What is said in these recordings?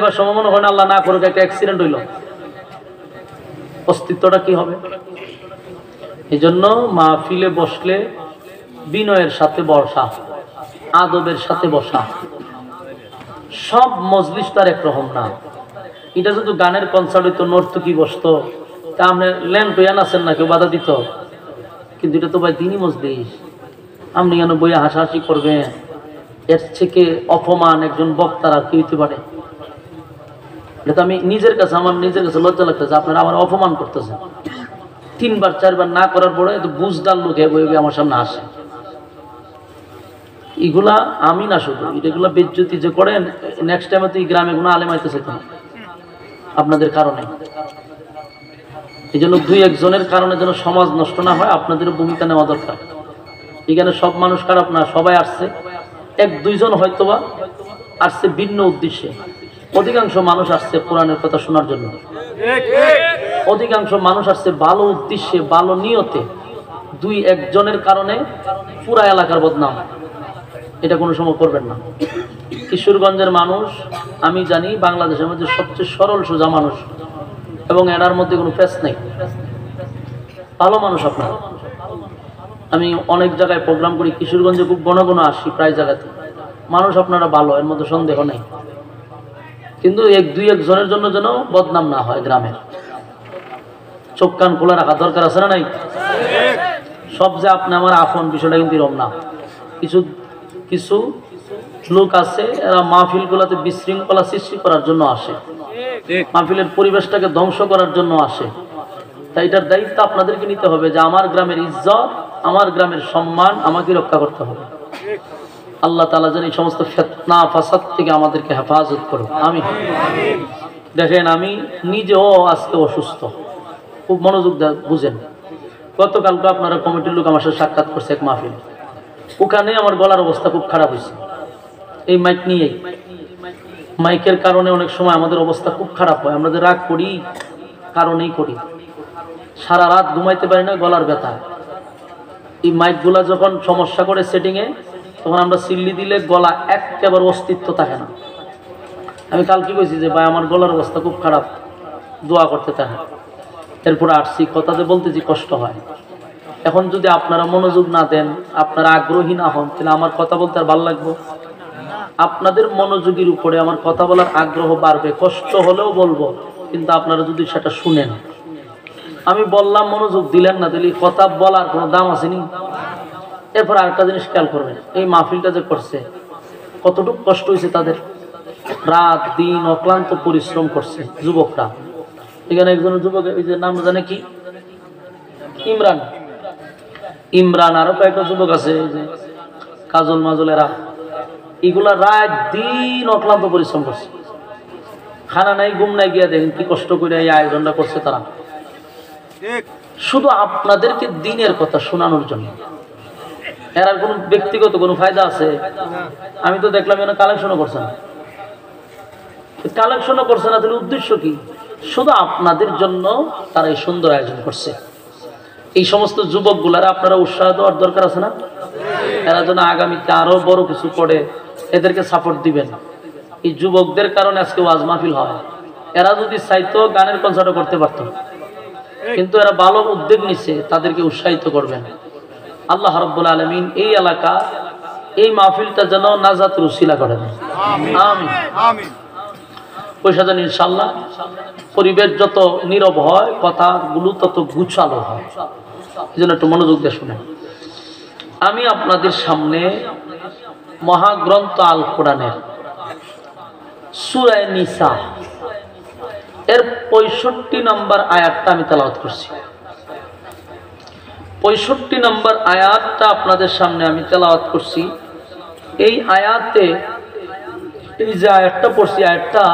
যাইবার সময় মনে করেন আল্লাহ না করুক একটা অ্যাক্সিডেন্ট হইল, অস্তিত্বটা কি হবে? এই জন্য মাহফিলে বসলে বিনয়ের সাথে বসা, আদবের সাথে বসা। সব মজলিস তার একরকম না। এটা যদি গানের কনসার্ট হইতো, নর্তকী বসতো, তা আপনি ল্যান্ড হইয়া আছেন না, কেউ বাধা দিত। কিন্তু এটা তো ভাই দিনই মজলিস, আপনি কেন বইয়া হাসাহাসি করবেন? এর থেকে অপমান একজন বক্তার আর কি হইতে পারে? এটা তো আমি নিজের কাছে, আমার নিজের কাছে লজ্জা লাগতেছে, আপনারা আমার অপমান করতেছেন। 3বার 4বার না করার পরে এত বুঝদার লোক আমার সামনে আসে। এগুলা আমি না, শুধু এগুলা বেজ্জতি যে করেন, নেক্সট টাইমে তো এই গ্রামে কোনো আলেম আইতেছে না আপনাদের কারণে। এই জন্য 2-1 জনের কারণে যেন সমাজ নষ্ট না হয়, আপনাদেরও ভূমিকা নেওয়া দরকার। এখানে সব মানুষ খারাপ না, সবাই আসছে, 1-2 জন হয়তোবা আসছে ভিন্ন উদ্দেশ্যে। অধিকাংশ মানুষ আসছে কোরআনের কথা শোনার জন্য, অধিকাংশ মানুষ আসছে ভালো উদ্দেশ্যে, ভালো নিয়তে। 2-1 জনের কারণে পুরা এলাকার বদনাম, এটা কোনো সময় করবেন না। কিশোরগঞ্জের মানুষ আমি জানি বাংলাদেশের মধ্যে সবচেয়ে সরল সোজা মানুষ, এবং এটার মধ্যে কোনো পেশ নেই, ভালো মানুষ আপনারা। আমি অনেক জায়গায় প্রোগ্রাম করি, কিশোরগঞ্জে খুব ঘন ঘন আসি, প্রায় জায়গাতে। মানুষ আপনারা ভালো, এর মধ্যে সন্দেহ নেই। কিন্তু 1-2 জনের জন্য যেন বদনাম না হয় গ্রামের। চোখ কান খোলা রাখা দরকার আছে না নাই? সব যে আপনি আমার আপন, বিষয়টা কিন্তু এরকম না। কিছু কিছু লোক আছে, এরা মাহফিল গুলাতে বিশৃঙ্খলা সৃষ্টি করার জন্য আসে, মাহফিলের পরিবেশটাকে ধ্বংস করার জন্য আসে। তাই এটার দায়িত্ব আপনাদেরকে নিতে হবে যে আমার গ্রামের ইজ্জত, আমার গ্রামের সম্মান আমাকে রক্ষা করতে হবে। আল্লাহ তাআলা যেন এই সমস্ত ফিতনা ফাসাদ থেকে আমাদেরকে হেফাজত করুন, আমিন। দেখেন, আমি নিজেও আজকে অসুস্থ, খুব মনোযোগ দিয়ে বুঝেন। গতকালকে আপনারা কমিটির লোক আমার সাথে সাক্ষাৎ করছে এক মাহফিলে, ওখানে আমার গলার অবস্থা খুব খারাপ হয়েছে। এই মাইক নিয়েই, মাইকের কারণে অনেক সময় আমাদের অবস্থা খুব খারাপ হয়। আমরা যে রাগ করি, কারণেই করি। সারা রাত ঘুমাইতে পারি না, গলার ব্যথা। এই মাইকগুলা যখন সমস্যা করে সেটিংয়ে, তখন আমরা সিল্লি দিলে গলা একেবারে অস্তিত্ব থাকে না। আমি কালকে কইছি যে ভাই আমার গলার অবস্থা খুব খারাপ, দোয়া করতে থাকে। এরপরে আসছি, কথাতে বলতেছি কষ্ট হয়। এখন যদি আপনারা মনোযোগ না দেন, আপনারা আগ্রহী না হন, তাহলে আমার কথা বলতে আর ভালো লাগবে? আপনাদের মনোযোগের উপরে আমার কথা বলার আগ্রহ বাড়বে। কষ্ট হলেও বলবো, কিন্তু আপনারা যদি সেটা শুনেন। আমি বললাম, মনোযোগ দিলেন না, দিলে কথা বলার কোনো দাম আসেনি। এরপর আরেকটা জিনিস খেয়াল করবেন, এই মাহফিলটা যে করছে, কতটুকু কষ্ট হয়েছে তাদের। রাত দিন অক্লান্ত পরিশ্রম করছে যুবকরা। এখানে একজন যুবক, এই যে নাম জানে কি, ইমরান, ইমরান, আরো কয়েকটা যুবক আছে, এই যে কাজল মাজল, এরা এগুলা রাত দিন অক্লান্ত পরিশ্রম করছে। খানা নাই, ঘুম নাই, গিয়া দেখেন কি কষ্ট করে এই আয়োজনটা করছে তারা, শুধু আপনাদেরকে দিনের কথা শোনানোর জন্য। এর আর কোনো ব্যক্তিগত কোনো ফায়দা আছে? আমি তো দেখলাম এখানে কালেকশনও করছে না, কালেকশনও করছে না, তাহলে উদ্দেশ্য কি? শুধু আপনাদের জন্য তারা এই সুন্দর আয়োজন করছে। এই সমস্ত যুবকগুলারা আপনারা উৎসাহ দেওয়ার দরকার আছে না? এরা যেন আগামীতে আরো বড় কিছু করে, এদেরকে সাপোর্ট দিবেন। এই যুবকদের কারণে আজকে ওয়াজ মাহফিল হয়। এরা যদি চাইতো গানের কনসার্টও করতে পারত, কিন্তু এরা ভালো উদ্যোগ নিচ্ছে, তাদেরকে উৎসাহিত করবেন। আল্লাহ রাব্বুল আলামিন এই এলাকা, এই মাহফিলটা যেন নাজাতের উসিলা করে দেন, আমিন আমিন। পয়সা যেন ইনশাআল্লাহ পরিবেশ যত নীরব হয়, কথাগুলো তত গুছালো হয়। এই জন্য একটু মনোযোগ দিয়ে শুনেন। আমি আপনাদের সামনে মহাগ্রন্থ আল কোরআনের সূরা নিসা এর 65 নম্বর আয়াতটা আমি তেলাওয়াত করছি। 65 নম্বর আয়াতটা আপনাদের সামনে আমি তেলাওয়াত করছি। এই আয়াতে, এই যে আয়াতটা পড়ছি, আয়াতটা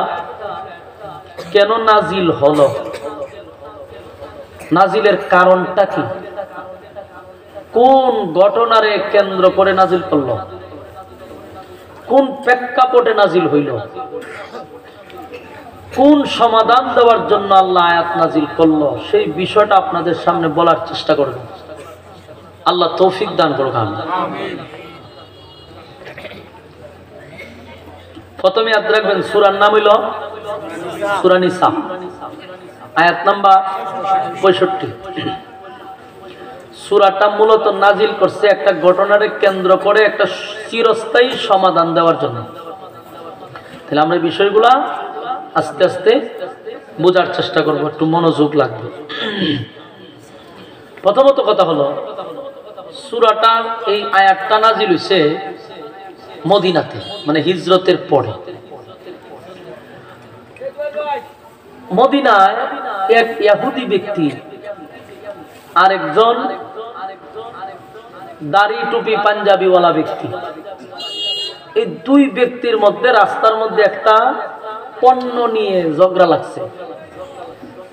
কেন নাজিল হলো, নাজিলের কারণটা কি, কোন ঘটনারে কেন্দ্র করে নাজিল করলো, কোন প্রেক্ষাপটে নাজিল হইল, কোন সমাধান দেওয়ার জন্য আল্লাহ আয়াত নাজিল করলো, সেই বিষয়টা আপনাদের সামনে বলার চেষ্টা করবেন। আল্লাহ তৌফিক দান করুক, আমিন। প্রথমে ইয়াদ রাখবেন, সূরার নাম হইল সূরা নিসা আয়াত নাম্বার 65। সূরাটা মূলত নাজিল করছে একটা ঘটনারে কেন্দ্র করে একটা চিরস্থায়ী সমাধান দেওয়ার জন্য। তাহলে আমরা এই বিষয়গুলা আস্তে আস্তে বোঝার চেষ্টা করব, একটু মনোযোগ লাগবে। প্রথমত কথা হলো, সূরাটা এই আয়াতটা নাজিল হইছে মদিনাতে, মানে হিজরতের পরে। মদিনায় এক ইহুদি ব্যক্তি আর একজন দাড়ি টুপি পাঞ্জাবিওয়ালা ব্যক্তি, এই দুই ব্যক্তির মধ্যে রাস্তার মধ্যে একটা পণ্য নিয়ে ঝগড়া লাগছে।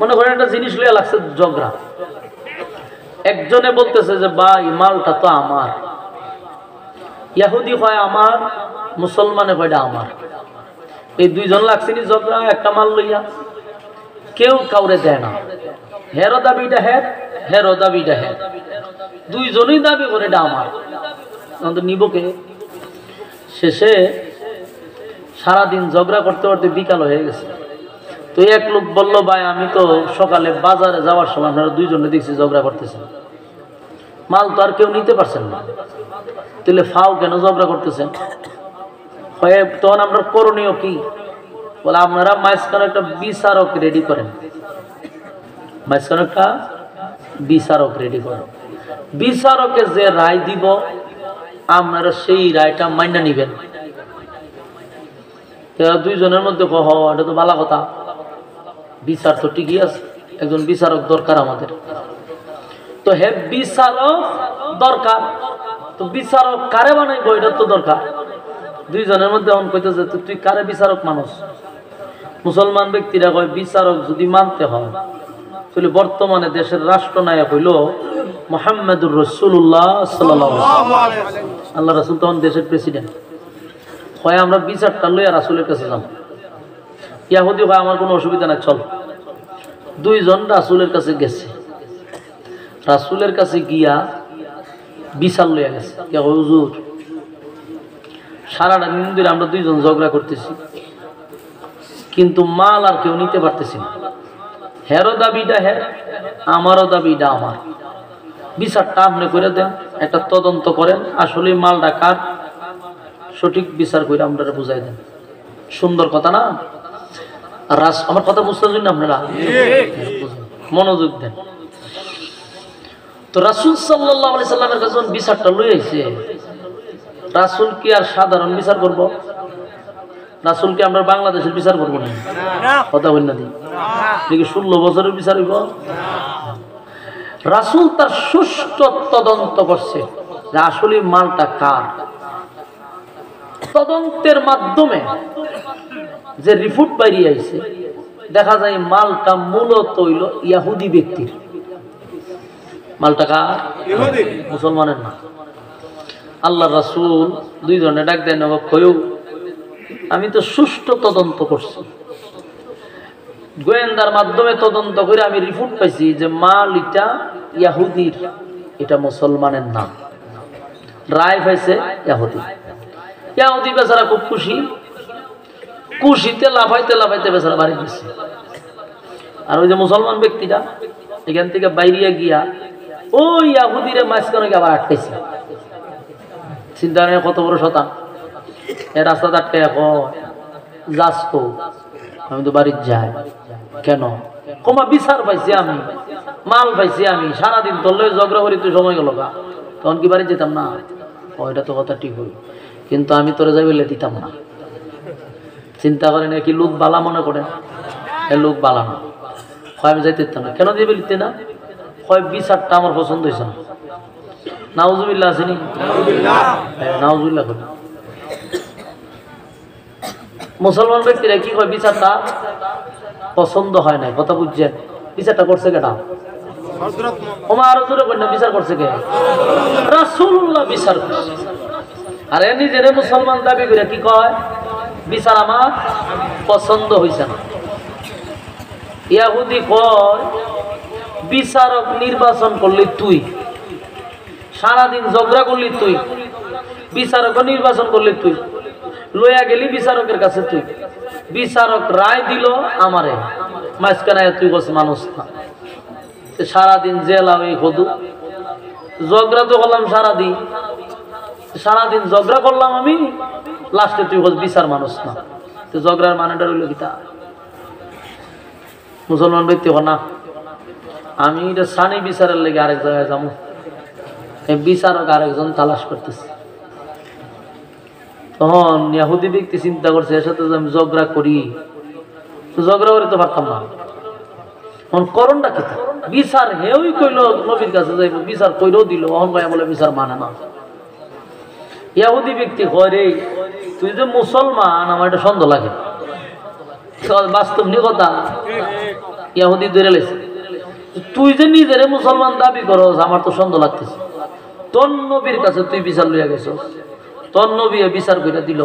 মনে করেন একটা জিনিস লিয়ে লাগছে ঝগড়া। একজনে বলতেছে যে ভাই মালটা তো আমার, ইহুদি কয় আমার, মুসলমানে কয়টা আমার। এই দুইজন লাগছে নি ঝগড়া একটা মাল লইয়া, কেউ কাউরে দেয় না। হেরো দাবিটা হের, হেরো দাবিটা হের, দুইজনই দাবি করে এটা আমার, নিব কে? শেষে সারাদিন ঝগড়া করতে করতে বিকাল হয়ে গেছে। তো এক লোক বললো ভাই আমি তো সকালে বাজারে যাওয়ার সময় আপনারা দুইজনে দেখছি ঝগড়া করতেছেন, মাল তো আর কেউ নিতে পারছেন না, তাহলে ফাও কেন ঝগড়া করতেছেন? তখন আমরা করণীয় কি? বলে আপনারা মাঝখানে একটা বিচারক রেডি করেন, মাঝখানে একটা বিচারক রেডি করেন, বিচারকে যে রায় দিব আপনারা সেই রায়টা মাইনা নিবেন। দুইজনের মধ্যে কহ এটা তো ভালো কথা, বিচার তো ঠিকই আছে, একজন বিচারক দরকার আমাদের। তো হে বিচারক দরকার, তো বিচারক কারে বানাইবো এটা তো দরকার। দুইজনের মধ্যে এমন কইতেছে তুই কারে বিচারক মানুষ? মুসলমান ব্যক্তিরা কয় বিচারক যদি মানতে হয় তাহলে বর্তমানে দেশের রাষ্ট্রনায়ক হইল মুহাম্মদুর রাসূলুল্লাহ সাল্লাল্লাহু আলাইহি ওয়াসাল্লাম। আল্লাহ রাসূল তখন দেশের প্রেসিডেন্ট। হয় আমরা বিচারটা লইয়া রাসূলের কাছে যাব। ইহুদি হয় আমার কোনো অসুবিধা নাই, চল। দুইজন রাসূলের কাছে গেছে, রাসূলের কাছে গিয়া বিচার লইয়া গেছে। কে হুজুর সারাটা দিন ধরে আমরা দুইজন ঝগড়া করতেছি, কিন্তু মাল আর কেউ নিতে পারতেছি না। হেরো দাবিটা হের, আমারও দাবিটা আমার, বিচারটা আপনি করে দেন, একটা তদন্ত করেন আসলে মালটা কার, সঠিক বিচার করে আমরা বুঝাই দেন। সুন্দর কথা না? আমার কথা বুঝতে জন্য আপনারা মনোযোগ দেন। তো রাসূল সাল্লাল্লাহু আলাইহি সাল্লামের কাছে বিচারটা লই আইছে, রাসূল কি আর সাধারণ বিচার করব? রাসূল কি আমরা বাংলাদেশের বিচার করব না? কথা বল না দি, দেখি 16 বছরের বিচার হইব? রাসূল তার সুষ্ঠু তদন্ত করছে যে আসলে মালটা কার। তদন্তের মাধ্যমে যে রিপোর্ট বেরিয়ে আইছে, দেখা যায় মালটা মূলত হইল ইহুদি ব্যক্তির। মালটা কার? ইহুদি, মুসলমানের না। আল্লাহ রাসূল দুইজনে ডাক দেন, কইও আমি তো সুষ্ঠু তদন্ত করছি, গোয়েন্দার মাধ্যমে তদন্ত করে আমি রিপোর্ট পাইছি যে মাল এটা ইহুদির, এটা মুসলমানের নাম। রায় পাইছে ইহুদি। ইহুদি বেচারা খুব খুশি, খুশিতে লাফাইতে লাফাইতে বেচারা বাড়ি গেছে। আর ওই যে মুসলমান ব্যক্তিটা এখান থেকে বাইরে গিয়া ওই ইহুদিরে মাঝখানে আবার আটকাইছে। চিন্তা নেই কত বড় শতান, এ রাস্তা আটকে যাস তো, আমি তো বাড়ির যাই। কেন? কমা বিচার পাইছি আমি, মাল পাইছি আমি, সারাদিন তোর ঝগড়া করি তুই সময় গেল গা, তখন কি বাড়ি যেতাম না? ওইটা তো কথা ঠিক হই, কিন্তু আমি তোরে যাই বলে দিতাম না। চিন্তা করেন কি লোক বালা মনে করেন? এ লোক বালা না, হয় আমি যাইতে দিতাম না। কেন দিয়ে বলিতে না? হয় বিচারটা আমার পছন্দ হয়েছে না। নাউজুবিল্লাহ আসেনি? নাউজুবিল্লাহ করি। মুসলমান ব্যক্তিরা কি কয় বিচারটা পছন্দ হয় না, কথা বুঝছেন? বিচারটা করছে কেটা? আরো জোরে করেন না, বিচার করছে কে? রাসূলুল্লাহ বিচার করছে। আর এ নিজের মুসলমান দাবি করে কি কয়? বিচার আমার পছন্দ হয়েছে না। ইহুদি কয় বিচারক নির্বাচন করলি তুই, সারাদিন ঝগড়া করলি তুই, বিচারক নির্বাচন করলি তুই, লইয়া গেলি বিচারকের কাছে তুই, বিচারক রায় দিল আমারে, মাঝখানে তুই বলছিস মানুষ না, সারাদিন জেলা ওই হদু ঝগড়া তো করলাম, সারাদিন ঝগড়া করলাম আমি, লাস্টে তুই বল বিচার মানুষ না। তো ঝগড়ার মানেটা রইল কিতা? মুসলমান ব্যক্তি না, আমি এটা সানি বিচারের লেগে আরেক জায়গায় যাবো, এই বিচারক আরেকজন তালাশ করতেছে। তখন ইহুদি ব্যক্তি চিন্তা করছে এর সাথে আমি ঝগড়া করি, তো ঝগড়া করে তো পারতাম না। এখন করণটা কি? বিচার হেউই কইল নবীর কাছে যাইব, বিচার কইলেও দিল, অহন ভাই বলে বিচার মানে না। ইহুদি ব্যক্তি কয় রে তুই যে মুসলমান, আমার এটা সন্দেহ লাগে। বাস্তব নি কথা, ইহুদি ধরে লেছে, তুই যে নিজের মুসলমান দাবি করস, আমার তো সন্দেহ লাগতেছে। তোর নবীর কাছে তুই বিচার লইয়া গেছ, তোর নবী বিচার করে দিল,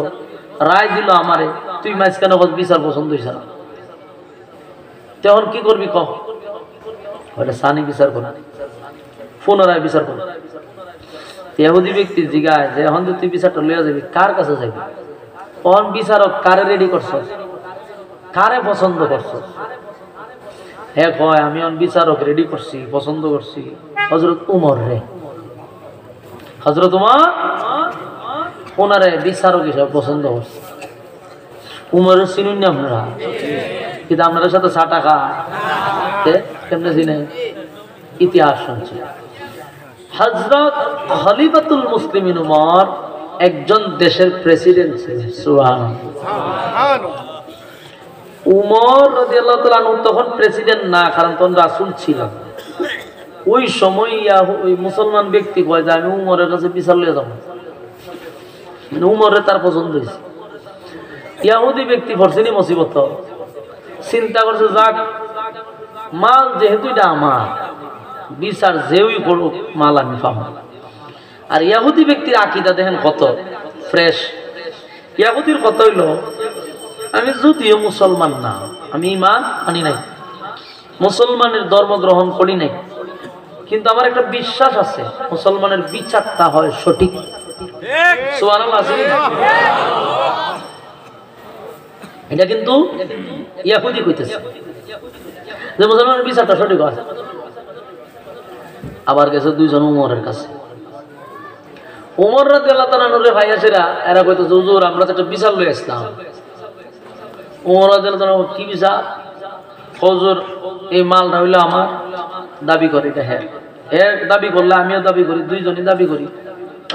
রায় দিল আমারে, তুই মাঝখানে বিচার পছন্দ হইছে না, তখন কি করবি কহ? ওটা সানি বিচার কর, পুনরায় বিচার কর। ইহুদি ব্যক্তি জিগায় যে এখন তুই বিচারটা লইয়া যাবি, কার কাছে যাবি? অন বিচারক কারে রেডি করছ, কারে পছন্দ করছ? হ্যাঁ কয় আমি অন বিচারক রেডি করছি, পছন্দ করছি হযরত উমর রে। হযরত উমর ওনারে বিচারক হিসাবে পছন্দ করছে। উমরের চিনুন না আপনারা? কিন্তু আপনাদের সাথে চাটা খায় কেমনে চিনে? ইতিহাস শুনছে। হযরত খলিফাতুল মুসলিমিন উমর একজন দেশের প্রেসিডেন্ট ছিলেন। সুবহানাল্লাহ। উমর রাদিয়াল্লাহু তাআলা আনহু তখন প্রেসিডেন্ট না, কারণ তখন রাসূল ছিলেন। ওই সময় ওই মুসলমান ব্যক্তি কয় যে আমি উমরের কাছে বিচার লইয়া যাব, উমরে তার পছন্দ হয়েছে। ইহুদি ব্যক্তি পড়ছেনি মুসিবত, চিন্তা করছে যাক মাল যেহেতু এটা আমার, বিচার যেই করুক মাল আমি পাবো। আর ইহুদি ব্যক্তির আকীদা দেখেন কত ফ্রেশ। ইহুদির কত হইল, আমি যদিও মুসলমান না, আমি ঈমান আনি নাই, মুসলমানের ধর্ম গ্রহণ করি নাই, কিন্তু আমার একটা বিশ্বাস আছে মুসলমানের বিচারটা হয় সঠিক। সুবহানাল্লাহ। এটা কিন্তু ইহুদি কইতেছে যে মুসলমানের বিচারটা সঠিক হয়। আবার গেছে দুইজন উমরের কাছে, উমর রাদিয়াল্লাহু তাআলা নূরে ভাইয়াছেরা, এরা কইতেছে হুজুর আমরা তো একটা বিচার লই আসলাম। উমর রাদিয়াল্লাহু তাআলা কি বিচার? হুজুর এই মালটা হইলো আমার, দাবি করে এটা হ্যাঁ, এর দাবি করলে আমিও দাবি করি, দুইজনই দাবি করি,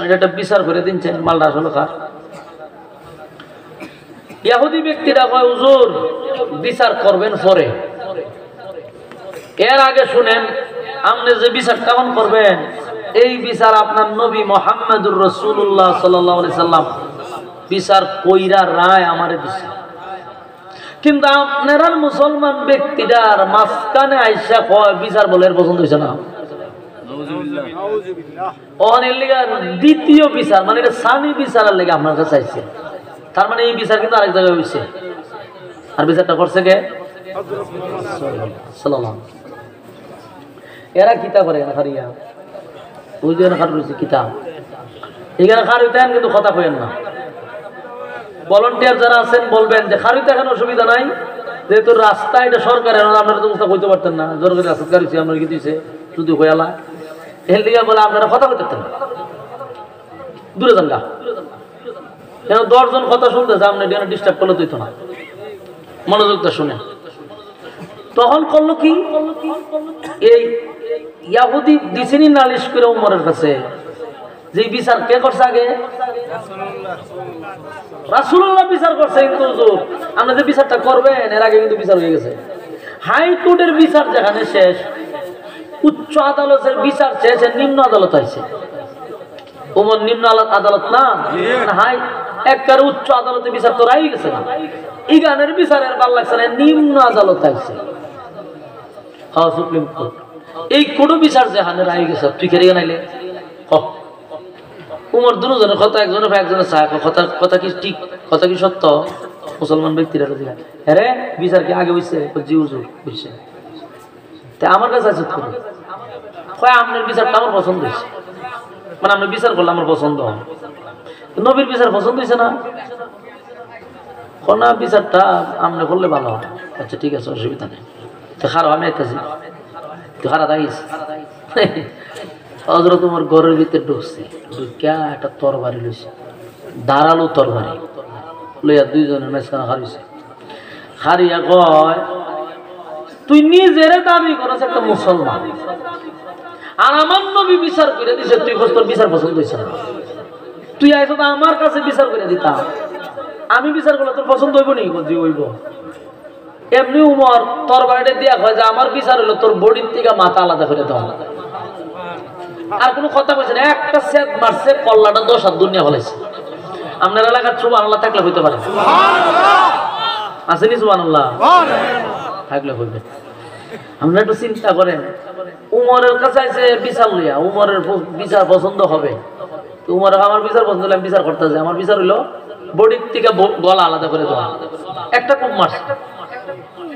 এটা একটা বিচার করে দিনছেন মালটা আসলে কার? ইহুদি ব্যক্তিরা কয় হুজুর বিচার করবেন পরে, এর আগে শুনেন আপনি যে বিচার কেমন করবেন, এই বিচার আপনার নবী মুহাম্মদুর রাসূলুল্লাহ সাল্লাল্লাহু আলাইহি সাল্লাম বিচার কইরা রায় আমারে দিছে, কিন্তু আপনারা মুসলমান ব্যক্তিটার মাঝখানে আইসা কয় বিচার বলে এর পছন্দ হইছে না। দ্বিতীয় বিচার মানে এটা সানি বিচারের লেগে আপনার কাছে চাইছে, তার মানে এই বিচার কিন্তু আরেক জায়গায় হইছে, আর বিচারটা করছে কে? এরা কিতা করে খারিয়া ওই যে খাট রয়েছে কিতাব, এখানে খার হইতেন কিন্তু কথা কইেন না। ভলান্টিয়ার যারা আছেন বলবেন যে খারিতে এখন অসুবিধা নাই, যেহেতু রাস্তা এটা সরকারের, আপনারা তো কইতে পারতেন না, সরকারি রাস্তা গাড়ি আপনার কি দিয়েছে শুধু হইয়ালা এর লিগে বলে আপনারা কথা কইতে পারতেন না, দূরে যান গা। 10 জন কথা শুনতেছে, আপনি ডিস্টার্ব করলে দিত না, মনোযোগটা শুনে। তখন করলো কি, এই ইহুদি দিছেনি নালিশ করে উমরের কাছে, যে বিচার কে করছে আগে? রাসূলুল্লাহ বিচার করছে, কিন্তু হুজুর আপনি যে বিচারটা করবেন এর আগে কিন্তু বিচার হয়ে গেছে। হাইকোর্টের বিচার যেখানে শেষ, উচ্চ আদালতের বিচার শেষ, নিম্ন আদালত হয়েছে। উমর নিম্ন আদালত না, হাই একবার উচ্চ আদালতে বিচার তো রাই গেছে না, এই গানের বিচারের ভাল লাগছে না, নিম্ন আদালত আইছে, সুপ্রিম কোর্ট। এই কোর্ট বিচার যেখানে রাই গেছে, তুই খেয়ে নাইলে উমর দুজনের কথা, একজনের কথা কি ঠিক, কথা কি সত্য? মুসলমান ব্যক্তিরা হ্যাঁ বিচার কি আগে হইছে? জি হুজুর হইছে। আমার কাছে আছে আপনার বিচারটা আমার পছন্দ হয়েছে, মানে আপনি বিচার করলে আমার পছন্দ হয়, নবীর বিচার পছন্দ হয়েছে না? কোনা বিচারটা আমনে করলে ভালো হয়। আচ্ছা ঠিক আছে, অসুবিধা নেই। তো খারাপ আমি আইতাছি, তুই খারাপ থাকিস। হযরত ওমর ঘরের ভিতরে ঢুকছে, ঢুকিয়া একটা তরবারি লইছে, ধারালো তরবারি লইয়া দুইজনের মাঝখানে হারিয়েছে। হারিয়া কয়, তুই নিজের দাবি করছ একটা মুসলমান, আর আমার নবী বিচার করে দিছে, তুই তোর বিচার পছন্দ হয়েছে না, তুই আইস আমার কাছে বিচার করে দিতাম, আমি বিচার করলে তোর পছন্দ হইব নি? জি হইব। এমনি উমর তরবারিটা দিয়া হয় যে আমার বিচার হইলো তোর বডির থেকে মাথা আলাদা করে দাও। আর কোনো কথা কইছে না, একটা সেট মারছে, কল্লাটা 10 হাত দুনিয়া ফলাইছে। আপনার এলাকার সুবহানাল্লাহ থাকলে হইতে পারে, আসেনি সুবহানাল্লাহ থাকলে হইবে। আমরা একটু চিন্তা করেন, উমরের কাছে আছে বিচার লইয়া, উমরের বিচার পছন্দ হবে, তো উমর আমার বিচার পছন্দ হলে আমি বিচার করতে যাই, আমার বিচার হইলো বডির থেকে গলা আলাদা করে দেওয়া। একটা কোপ মারছে,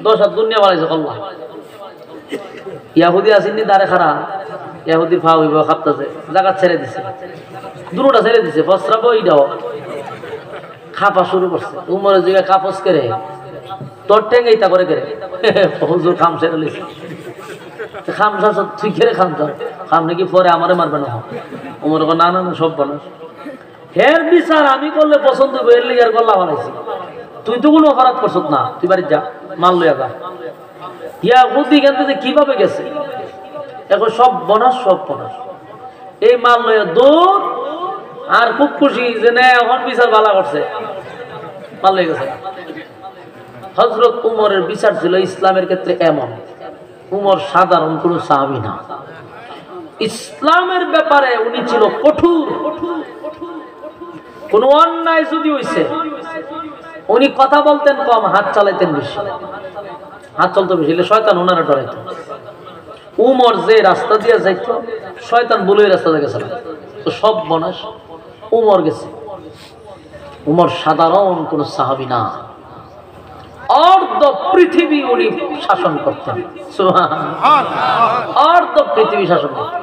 10 হাত দুনিয়া বাড়াইছে কল্লা। ইয়াহুদি আসেননি দাঁড়ে খারা, ইয়াহুদির ফা হইব খাপতাছে, জায়গা ছেড়ে দিছে, দুটোটা ছেড়ে দিছে, ফসরাবো এইটাও খাপা শুরু করছে। উমরের জায়গায় কাপস করে তোর ঠেঙ্গে ইতা করে করে হুজুর খাম সেরে লিছে, খাম সাস তুই খেরে খাম তোর খাম নাকি পরে আমারে মারবে না। উমর না না না সব বানাস, হের বিচার আমি করলে পছন্দ হবে, এর লিগার গল্লা বানাইছি, তুই তো কোনো অপরাধ করছ না, তুই বাড়ি যা, মাল লইয়া যা। ইয়াহুদি এখান কিভাবে গেছে, এখন সব বনাস, সব বনাস, এই মাল লইয়া দৌড়, আর খুব খুশি যে না এখন বিচার ভালো করছে, মাল লইয়া গেছে। হযরত উমরের বিচার ছিল ইসলামের ক্ষেত্রে এমন, উমর সাধারণ কোন সাহাবী না, ইসলামের ব্যাপারে উনি ছিল কঠোর। কোন অন্যায় যদি হইছে উনি কথা বলতেন কম, হাত চালাইতেন বেশি, হাত চলতো বেশি, শয়তান ওনারা ডরাইতো। উমর যে রাস্তা দিয়ে যাইত, শয়তান বলে রাস্তা দিয়ে গেছে, তো সব বনাস উমর গেছে। উমর সাধারণ কোন সাহাবী না, অর্ধ পৃথিবী উনি শাসন করতেন, অর্ধ পৃথিবী শাসন করতেন।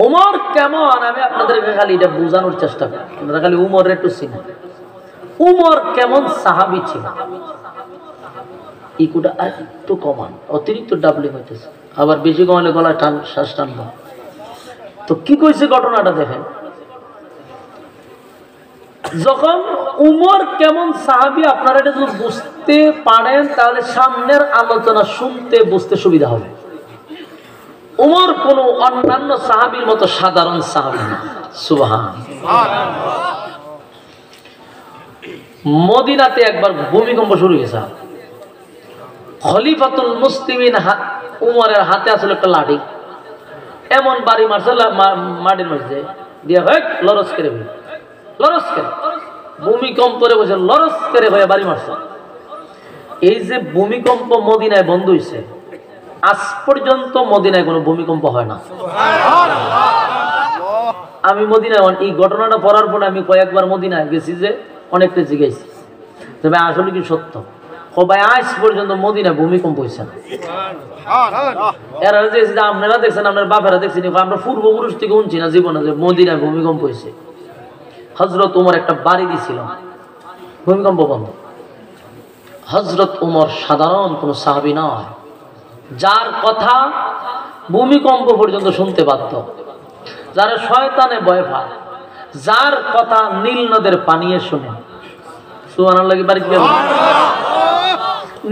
উমর কেমন, আমি আপনাদেরকে খালি এটা বোঝানোর চেষ্টা করি, আপনারা খালি উমরের একটু চিনেন, উমর কেমন সাহাবী ছিল। ইকুটা একটু কমান, অতিরিক্ত ডাবলিং হইতেছে, আবার বেশি কমালে গলা টান, শ্বাস টানবো। তো কি কইছে ঘটনাটা দেখেন, যখন উমর কেমন সাহাবী আপনারা এটা যদি বুঝতে পারেন তাহলে সামনের আলোচনা শুনতে বুঝতে সুবিধা হবে। উমর কোন অন্যান্য সাহাবীর মতো সাধারণ সাহাবী না, সুবহানাল্লাহ। মদিনাতে একবার ভূমিকম্প শুরু হয়েছে, খলিফাতুল মুসলিমিন উমরের হাতে আসলে একটা লাঠি, এমন বাড়ি মারছে মাটির মধ্যে দিয়ে, লরস করে লরস করে ভূমিকম্পরে বসে লরস করে হয়ে বাড়ি মারছে। এই যে ভূমিকম্প মদিনায় বন্ধ হয়েছে, আজ পর্যন্ত মদিনায় কোনো ভূমিকম্প হয় না। আমি মদিনায় এই ঘটনাটা পড়ার পরে আমি কয়েকবার মদিনায় গেছি, যে অনেকটা জিজ্ঞাসি, তবে আসলে কি সত্য? ও ভাই আজ পর্যন্ত মদিনায় ভূমিকম্প হয়েছে না। এরা যে আপনারা দেখছেন, আপনার বাপেরা দেখছেন, আমরা পূর্বপুরুষ থেকে শুনছি না জীবনে যে মদিনায় ভূমিকম্প হয়েছে। হযরত উমর একটা বাড়ি দিছিল, ভূমিকম্প বন্ধ। হযরত উমর সাধারণ কোন সাহাবী নয়, যার কথা ভূমিকম্প পর্যন্ত শুনতে বাধ্য, যারা শয়তানে ভয় পায়, যার কথা নীল নদের পানিয়ে শুনে। সুবহানাল্লাহ কি বাড়ি গেল,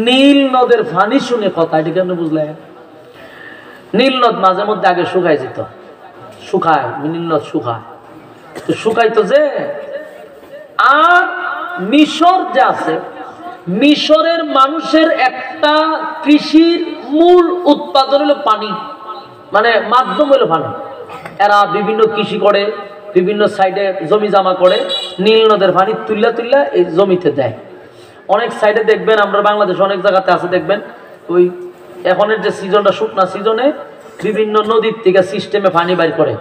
নীল নদের পানি শুনে কথা, এটা কেন বুঝলে? নীল নদ মাঝে মধ্যে আগে শুকায় যেত, শুকায়, নীল নদ শুকায়, তো শুকাইতো যে। আর মিশর যে আছে, মিশরের মানুষের একটা কৃষির মূল উৎপাদন হলো পানি, মানে মাধ্যম হলো পানি। এরা বিভিন্ন কৃষি করে, বিভিন্ন সাইডে জমি জমা করে, নীল নদের পানি তুল্লা তুল্লা এই জমিতে দেয়। অনেক সাইডে দেখবেন, আমরা বাংলাদেশ অনেক জায়গাতে আছে দেখবেন, ওই এখনের যে সিজনটা শুকনা সিজনে বিভিন্ন নদীর থেকে সিস্টেমে পানি বাইর করে,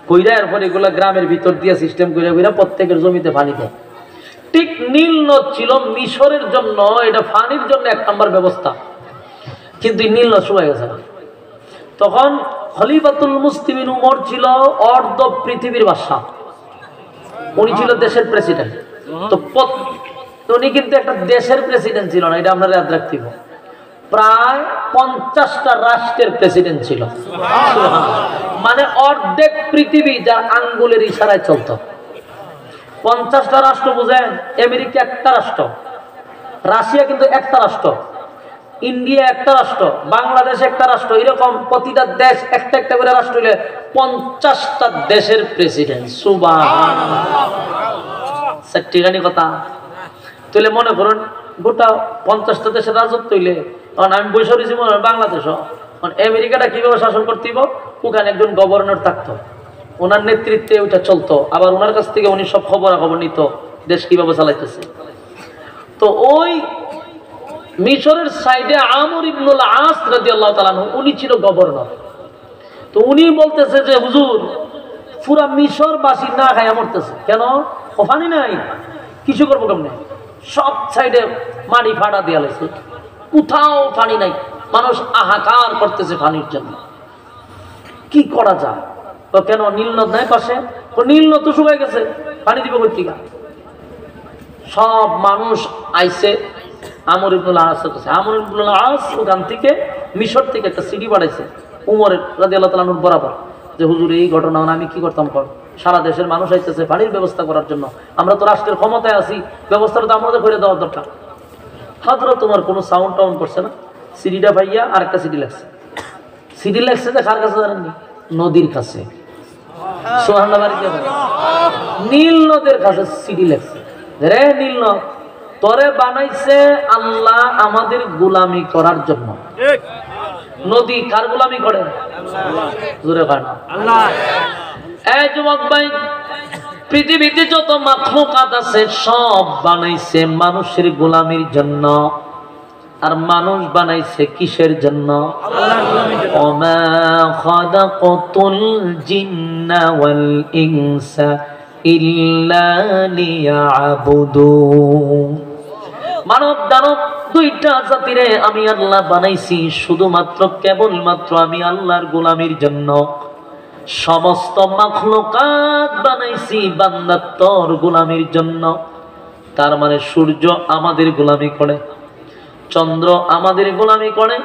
কইরা এরপর এগুলা গ্রামের ভিতর দিয়ে সিস্টেম করে কইরা প্রত্যেকের জমিতে পানি দেয়। ঠিক নীল নদ ছিল মিশরের জন্য, এটা পানির জন্য 1 নম্বর ব্যবস্থা, কিন্তু নীল নদ শুকিয়ে গেছে। তখন খলিফাতুল মুসলিমিন উমর ছিল অর্ধ পৃথিবীর বাদশা, উনি ছিল দেশের প্রেসিডেন্ট। তো উনি কিন্তু একটা দেশের প্রেসিডেন্ট ছিল না, এটা আপনারা ইয়াদ রাখতে হবে। প্রায় 50টা রাষ্ট্রের প্রেসিডেন্ট ছিল, মানে অর্ধেক পৃথিবী যার আঙ্গুলের ইশারায় চলত। 50টা রাষ্ট্র বুঝেন, আমেরিকা একটা রাষ্ট্র, রাশিয়া কিন্তু একটা রাষ্ট্র, ইন্ডিয়া একটা রাষ্ট্র, বাংলাদেশ একটা রাষ্ট্র, এরকম প্রতিটা দেশ একটা একটা করে রাষ্ট্র হইলে 50টা দেশের প্রেসিডেন্ট। সুবহানাল্লাহ, সত্যিকানি কথা। তাহলে মনে করুন গোটা 50টা দেশের রাজত্ব হইলে, কারণ আমি বসে রয়েছি মনে হয় বাংলাদেশও, আমেরিকাটা কিভাবে শাসন করতে, ওখানে একজন গভর্নর থাকতো, ওনার নেতৃত্বে ওইটা চলতো, আবার ওনার কাছ থেকে উনি সব খবরাখবর নিত দেশ কিভাবে চালাইতেছে। তো ওই মিশরের সাইডে আমর ইবনুল আস রাদিয়াল্লাহু তাআলা আনহু উনি ছিল গভর্নর। তো উনি বলতেছে যে হুজুর পুরা মিশরবাসী না খায় মরতেছে, কেন? ও পানি নাই, কিছু করবো কেমনে? সব সাইডে মাটি ফাটা দিয়া লাইছে, কোথাও পানি নাই, মানুষ হাহাকার করতেছে পানির জন্য, কি করা যায়? তো কেন নীল নদ নাই পাশে? নীল নদ তো শুকাই গেছে, পানি দিব কই থেকে? সব মানুষ আইছে আমর ইবনুল আসের কাছে। আমর ইবনুল আস ওখান থেকে মিশর থেকে একটা সিডি পাঠাইছে উমর রাদিয়াল্লাহু তাআলা আনহু বরাবর, যে হুজুর এই ঘটনা আমি কি করতাম কর, সারা দেশের মানুষ আইতেছে পানির ব্যবস্থা করার জন্য, আমরা তো রাষ্ট্রের ক্ষমতায় আছি, ব্যবস্থাটা তো আমাদের করে দেওয়ার দরকার। হযরত তোমার কোনো সাউন্ড টাউন করছে না, সিডিটা ভাইয়া আর একটা সিডি লাগছে। সিডি লাগছে যে কার কাছে জানেননি? নদীর কাছে। সুবহানাল্লাহ, বারিকে নীল নদের কাছে সিডি লাগছে। রে নীল নদ, তোরে বানাইছে আল্লাহ আমাদের গোলামি করার জন্য। নদী কার গোলামি করে? জোরে কয় না আল্লাহ। এই যুবক ভাই, পৃথিবীতে যত মাখলুকাত আছে সব বানাইছে মানুষের গোলামির জন্য, আর মানুষ বানাইছে কিসের জন্য? আল্লাহর গোলামির জন্য। ওমা খালাকাতুল জিন্না ওয়াল ইনসা ইল্লা লিয়াবুদুন। মানব দানব দুইটা জাতিরে আমি আল্লাহ বানাইছি শুধুমাত্র কেবলমাত্র আমি আল্লাহর গোলামির জন্য। সমস্ত মাখলুকাত বানাইছি বান্দা তোর গোলামির জন্য। তার মানে সূর্য আমাদের গোলামি করে, চন্দ্র আমাদের গোলামি করে,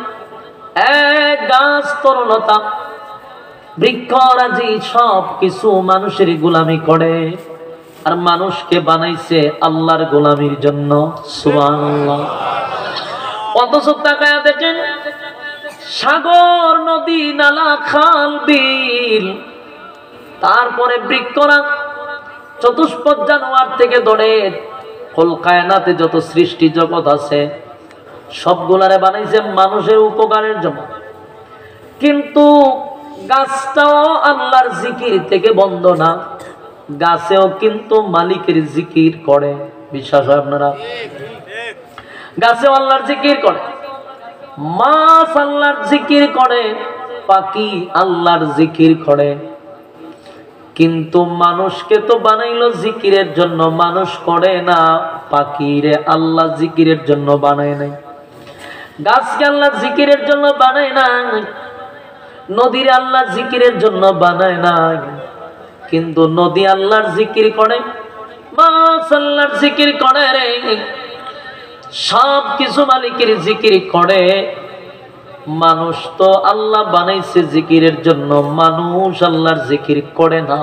এক গাছ তরুলতা বৃক্ষরাজি সব কিছু মানুষের গোলামি করে, আর মানুষকে বানাইছে আল্লাহর গোলামির জন্য। সুবহানাল্লাহ। অথচ তাকায়া দেখেন সাগর, নদী, নালা, খাল, বিল, তারপরে বৃক্ষরা, চতুষ্পদ জানোয়ার থেকে ধরে কুল কায়নাতে যত সৃষ্টি জগৎ আছে সবগুলারে বানাইছে মানুষের উপকারের জন্য। কিন্তু গাছটাও আল্লাহর জিকির থেকে বন্ধ না, গাছেও কিন্তু মালিকের জিকির করে। বিশ্বাস হয় আপনারা? গাছেও আল্লাহর জিকির করে, মাছ আল্লাহর জিকির করে, পাখি আল্লাহর জিকির করে। কিন্তু মানুষকে তো বানাইলো জিকিরের জন্য, মানুষ করে না। পাখিরে আল্লাহ জিকিরের জন্য বানায় নাই, গাছকে আল্লাহ জিকিরের জন্য বানায় নাই, নদীর আল্লাহ জিকিরের জন্য বানায় নাই। কিন্তু নদী আল্লাহর জিকির করে, মাছ আল্লাহর জিকির করে রে, সব কিছু মালিকের জিকির করে। মানুষ তো আল্লাহ বানাইছে জিকিরের জন্য, মানুষ আল্লাহর জিকির করে না।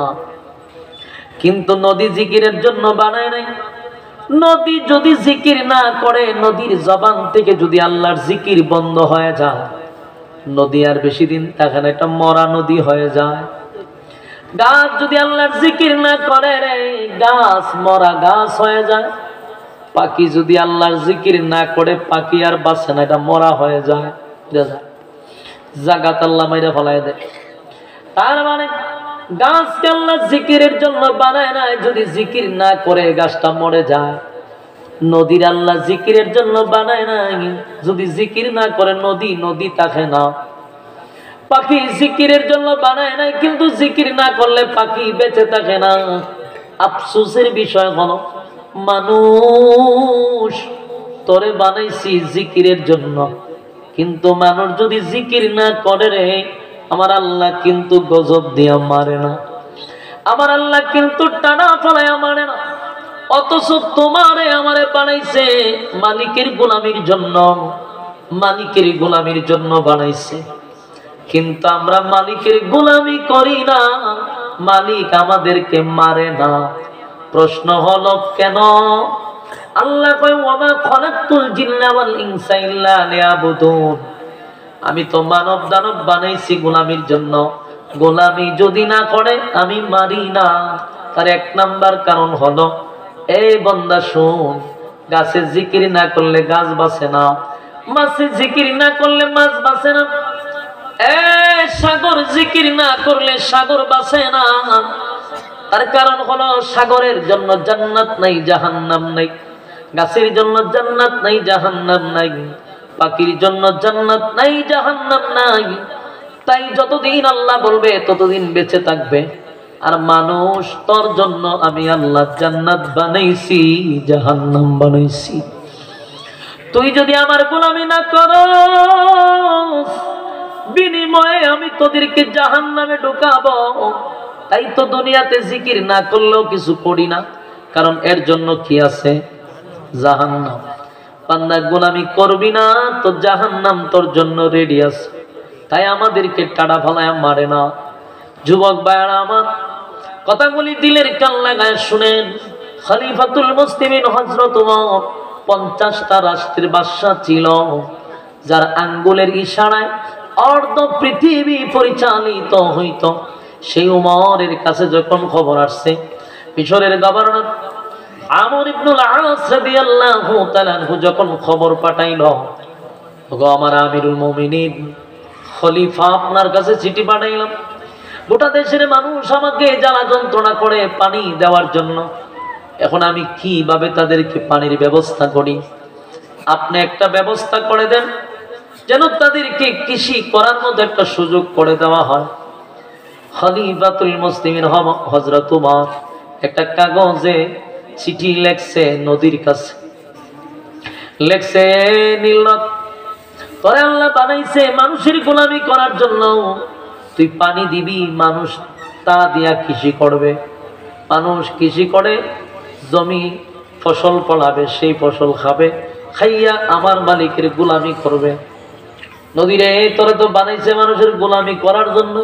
কিন্তু নদী জিকিরের জন্য বানায় নাই। নদী যদি জিকির না করে, নদীর জবান থেকে যদি আল্লাহর জিকির বন্ধ হয়ে যায়, নদী আর বেশি দিন থাকে না, এটা মরা নদী হয়ে যায়। গাছ যদি আল্লাহর জিকির না করে রে, গাছ মরা গাছ হয়ে যায়। পাখি যদি আল্লাহর জিকির না করে, পাখি আর বাঁচে না, এটা মরা হয়ে যায়। জাগাত আল্লাহ মাইরা ফেলায় দেয়। তার মানে গাছকে আল্লাহ জিকিরের জন্য বানায় নাই, যদি জিকির না করে গাছটা মরে যায়। নদীর আল্লাহ জিকিরের জন্য বানায় নাই, যদি জিকির না করে নদী নদী থাকে না। পাখি জিকিরের জন্য বানায় নাই, কিন্তু জিকির না করলে পাখি বেঁচে থাকে না। আফসোসের বিষয় হলো মানুষ তোরে বানাইছি জিকিরের জন্য, কিন্তু মানুষ যদি জিকির না করে রে, আমার আল্লাহ কিন্তু গজব দিয়া মারে না, আমার আল্লাহ কিন্তু টানা ফলাইয়া মারে না। অথচ তোমারে আমারে বানাইছে মালিকের গোলামির জন্য, মালিকের গোলামির জন্য বানাইছে। কিন্তু আমরা মালিকের গোলামি করি না, মালিক আমাদেরকে মারে না। প্রশ্ন হলো কেন? আল্লাহ কয় ওয়ামা খালাকতুল জিন্না ওয়াল ইনসা ইল্লা লিয়াবুদুন, আমি তো মানব দানব বানাইছি গোলামির জন্য। গোলামি যদি না করে আমি মারি না। তার এক নাম্বার কারণ হলো, এই বান্দা শুন, গাছে জিকির না করলে গাছ বাঁচে না, মাছে জিকির না করলে মাছ বাঁচে না, সাগর জিকির না করলে সাগর বাঁচে না। তার কারণ হলো সাগরের জন্য জান্নাত নাই, জাহান্নাম নাই। গাছের জন্য জান্নাত নাই, জাহান্নাম নাই। পাখির জন্য জান্নাত নাই, জাহান্নাম নাই। তাই যতদিন আল্লাহ বলবে ততদিন বেঁচে থাকবে। আর মানুষ, তোর জন্য আমি আল্লাহ জান্নাত বানাইছি, জাহান্নাম বানাইছি। তুই যদি আমার গোলামি না করস, বিনিময়ে আমি তোদেরকে জাহান্নামে ঢুকাবো। তাই তো দুনিয়াতে জিকির না করলেও কিছু করি না, কারণ এর জন্য কি আছে? জাহান্নাম। বান্দা গোলামি করবি না তো জাহান্নাম তোর জন্য রেডি আছে। তাই আমাদেরকে টাড়া ফালায় মারে না। যুবক ভাইরা আমার, কথাগুলি দিলের কান লাগায় শুনেন। খলিফাতুল মুসলিমিন হযরত ওমর 50টা রাষ্ট্রের বাদশা ছিল, যার আঙ্গুলের ইশারায় অর্ধ পৃথিবী পরিচালিত হইত। সেই ওমরের কাছে যখন খবর আসছে, মিশরের গভর্নর আমর ইবনুল আস রাদিয়াল্লাহু তাআলা যখন খবর পাঠাইল, ওগো আমার আমিরুল মুমিনিন, খলিফা আপনার কাছে চিঠি পাঠাইলাম, গোটা দেশের মানুষ আমাকে জ্বালা যন্ত্রণা করে পানি দেওয়ার জন্য। এখন আমি কিভাবে তাদেরকে পানির ব্যবস্থা করি? আপনি একটা ব্যবস্থা করে দেন, যেন তাদেরকে কৃষি করার মতো একটা সুযোগ করে দেওয়া হয়। খলিফাতুল মুসলিমিন হযরত ওমর একটা কাগজে চিঠি লেখছে নদীর কাছে, লেখছে, নীল নদ, তোরে আল্লাহ বানাইছে মানুষের গোলামি করার জন্য। তুই পানি দিবি, মানুষ তা দিয়া কৃষি করবে। মানুষ কৃষি করে, জমি ফসল ফলাবে, সেই ফসল খাবে, খাইয়া আমার মালিকের গোলামি করবে। নদীরে, তোরে তো বানাইছে মানুষের গোলামি করার জন্য,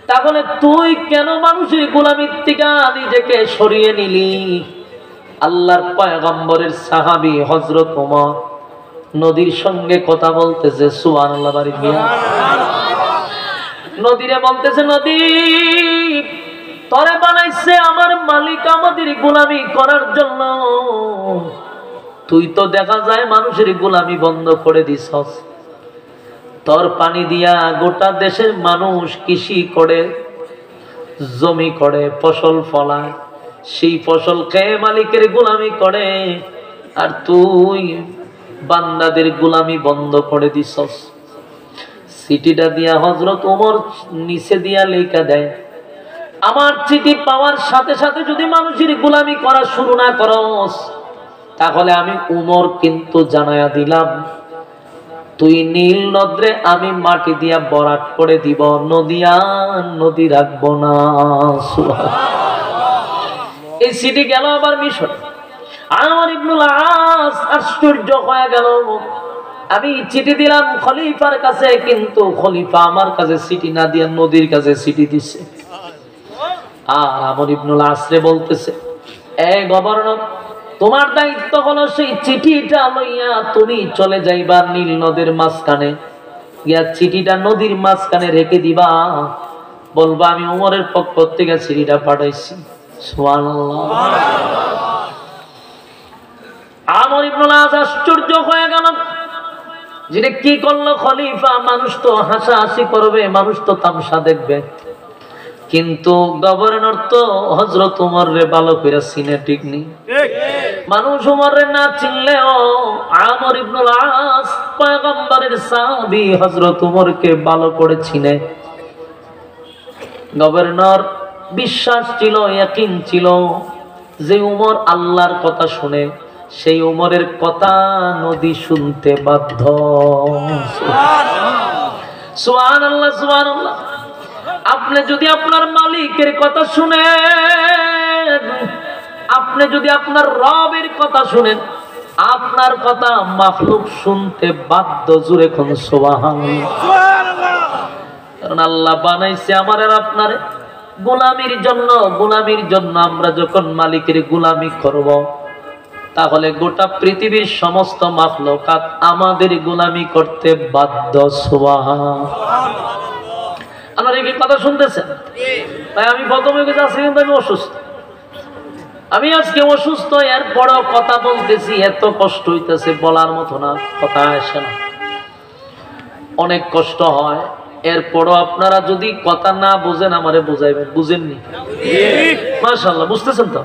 তাহলে তুই কেন মানুষের গোলামির থেকে নিজেকে সরিয়ে নিলি? আল্লাহর পয়গম্বরের সাহাবী হযরত ওমর নদীর সঙ্গে কথা বলতেছে, সুবহানাল্লাহ, বাড়ি গিয়া নদীরে বলতেছে, নদী, তোরে বানাইছে আমার মালিক আমাদের গোলামি করার জন্য। তুই তো দেখা যায় মানুষের গোলামি বন্ধ করে দিছস। তোর পানি দিয়া গোটা দেশের মানুষ কৃষি করে, জমি করে, ফসল ফলায়, সেই ফসল খেয়ে মালিকের গোলামি করে। আর তুই বান্দাদের গোলামি বন্ধ করে দিছস। চিঠিটা দিয়া হযরত ওমর নিচে দিয়া লেখা দেয়, আমার চিঠি পাওয়ার সাথে সাথে যদি মানুষের গোলামি করা শুরু না করস, তাহলে আমি ওমর কিন্তু জানায়া দিলাম, তুই নীল নদরে আমি মাটি দিয়া বরাট করে দিব, নদী আর নদী রাখবো না। এই চিঠি গেল আবার মিশর। আমর ইবনুল আস আশ্চর্য হয়ে গেল, আমি চিঠি দিলাম খলিফার কাছে, কিন্তু খলিফা আমার কাছে চিঠি না দিয়া নদীর কাছে চিঠি দিছে। আর আমর ইবনুল আস রে বলতেছে, এই গভর্নর, তোমার দায়িত্ব হলো সেই চিঠিটা লইয়া তুমি চলে যাইবা নীল নদের মাঝখানে গিয়া চিঠিটা নদীর মাঝখানে রেখে দিবা, বলবা আমি ওমরের পক্ষ থেকে চিঠিটা পাঠাইছি। সুবহানাল্লাহ। আমর ইবনুল আস আশ্চর্য হয়ে গেল, যেটা কি করলো খলিফা? মানুষ তো হাসাহাসি করবে, মানুষ তো তামাশা দেখবে, কিন্তু গভর্নর তো হযরত ওমর রে ভালো করে চিনে, ঠিক নেই? মানুষ ওমর রে না চিনলেও আমর ইবনুল আস পয়গম্বরের সাহাবী হযরত ওমরকে ভালো করে চিনে। গভর্নর বিশ্বাস ছিল, ইয়াকিন ছিল যে ওমর আল্লাহর কথা শুনে, সেই ওমরের কথা নদী শুনতে বাধ্য। সুবহানাল্লাহ, সুবহানাল্লাহ। আপনি যদি আপনার মালিকের কথা শুনেন, আপনি আপনি যদি আপনার রবের কথা শুনেন, আপনার কথা মাখলুক শুনতে বাধ্য। জোরে কোন সুবহানাল্লাহ। কারণ আল্লাহ বানাইছে আমার আর আপনার গোলামির জন্য। গোলামির জন্য আমরা যখন মালিকের গোলামি করব, তাহলে গোটা পৃথিবীর সমস্ত মাখলুকাত আমাদের গোলামি করতে বাধ্য। সুবহানাল্লাহ। আপনারা কি কথা শুনতেছেন? তাই আমি প্রথমে আজকে কিন্তু আমি অসুস্থ, আমি আজকে অসুস্থ, এরপরও কথা বলতেছি, এত কষ্ট হইতেছে বলার মতো না, কথা আসে না, অনেক কষ্ট হয়। এরপরও আপনারা যদি কথা না বুঝেন আমারে বুঝাইবেন। বুঝেননি? মাশাআল্লাহ, বুঝতেছেন তো?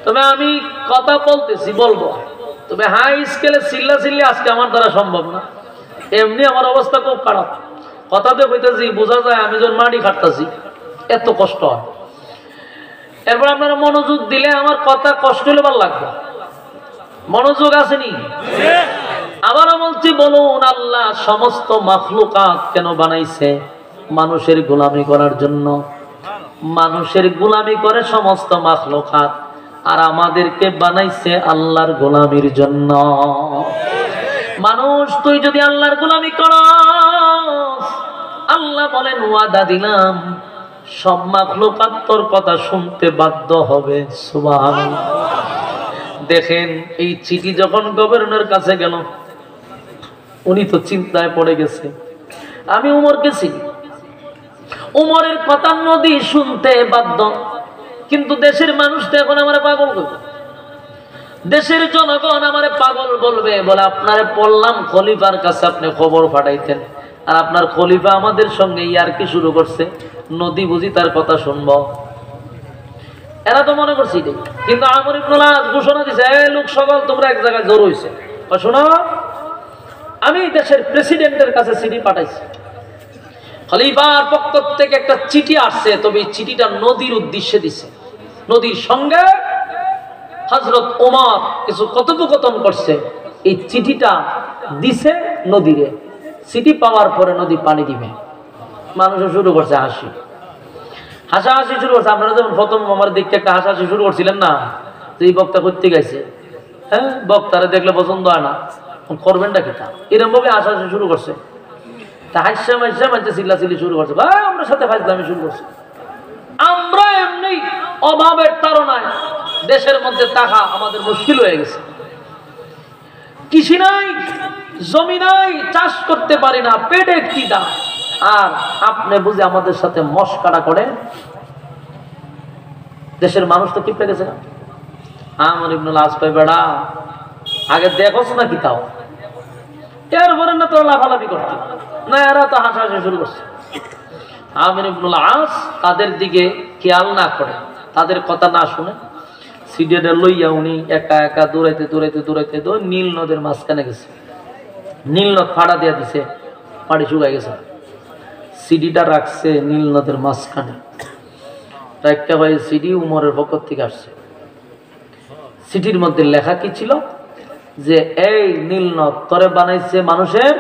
তবে আমি কথা বলতেছি, বলবো, তবে হাই স্কেলে চিল্লাচিল্লি আজকে আমার দ্বারা সম্ভব না। এমনি আমার অবস্থা খুব খারাপ, কথাতে কইতেছি বোঝা যায় আমি যখন মাটি খাটতেছি, এত কষ্ট হয়। এরপর আপনারা মনোযোগ দিলে আমার কথা কষ্ট হলে ভালো লাগবে। মনোযোগ আসেনি? আবারও বলছি, বলুন আল্লাহ সমস্ত মাখলুকাত কেন বানাইছে? মানুষের গোলামি করার জন্য। মানুষের গোলামি করে সমস্ত মাখলুকাত, আর আমাদেরকে বানাইছে আল্লাহর গোলামির জন্য। মানুষ, তুই যদি আল্লাহর গোলামি করস, আল্লাহ বলেন ওয়াদা দিলাম সব মাখলুকাত তোর কথা শুনতে বাধ্য হবে। সুবহানাল্লাহ। দেখেন, এই চিঠি যখন গভর্নরের কাছে গেল, উনি তো চিন্তায় পড়ে গেছে। আমি উমর গেছি, উমরের কথা নদী শুনতে বাধ্য, কিন্তু দেশের মানুষ তো এখন আমার পাগল করবে। দেশের জনগণ আমারে পাগল বলবে, বলে আপনারে পড়লাম খলিফার কাছে আপনি খবর পাঠাইতেন, আর আপনার খলিফা আমাদের সঙ্গে ইয়ারকি শুরু করছে, নদী বুঝি তার কথা শুনবো। এরা তো মনে করছি, কিন্তু আমর ইবনে আস ঘোষণা দিছে, এই লোক সকল তোমরা এক জায়গায় জড়ো হইছে। শোনো, আমি দেশের প্রেসিডেন্টের কাছে চিঠি পাঠাইছি, খলিফার পক্ষ থেকে একটা চিঠি আসছে, তবে এই চিঠিটা নদীর উদ্দেশ্যে দিছে। নদীর সঙ্গে হযরত ওমর কিছু কথোপকথন করছে, এই চিঠিটা দিছে নদীরে। চিঠি পাওয়ার পরে নদী পানি দিবে। মানুষ শুরু করছে হাসি, হাসাহাসি শুরু করছে। আপনারা যেমন প্রথম আমার দেখতে একটা হাসাহাসি শুরু করছিলেন না, যে এই বক্তা করতে গেছে, হ্যাঁ, বক্তারা দেখলে পছন্দ হয় না, করবেনটা কিটা, এরকম ভাবে হাসাহাসি শুরু করছে। তা হাসা মাইসা মাঝে চিল্লাচিল্লি শুরু করছে, ভাই আমরা সাথে ফাজলামি শুরু করছে। আমরা এমনি অভাবের তাড়নায় দেশের মধ্যে টাকা আমাদের মুশকিল হয়ে গেছে, কৃষি নাই, জমি নাই, চাষ করতে পারি না, পেটে কি দাম, আর আপনি বুঝে আমাদের সাথে মস্কারা করে। দেশের মানুষ তো কি পেয়ে গেছে না। আমর ইবনে আস কয়, বেড়া আগে দেখোস না কি তাও, এরপরে না তোরা লাফালাফি করতে না। এরা তো হাসাহাসি শুরু করছে। আমর ইবনে আস তাদের দিকে খেয়াল না করে, তাদের কথা না শুনে সিডিটা লইয়া উনি একা একা দৌড়াইতে দৌড়াইতে দৌড়াইতে নীল নদের মাঝখানে গেছে। নীল নদ ফাড়া দিয়া দিছে, পানি শুকাই গেছে। সিডিটা রাখছে নীল নদের মাঝখানে, একটা ভাই সিডি উমরের পক্ষ থেকে আসছে। সিটির মধ্যে লেখা কি ছিল, যে এই নীল নদ তোরে বানাইছে মানুষের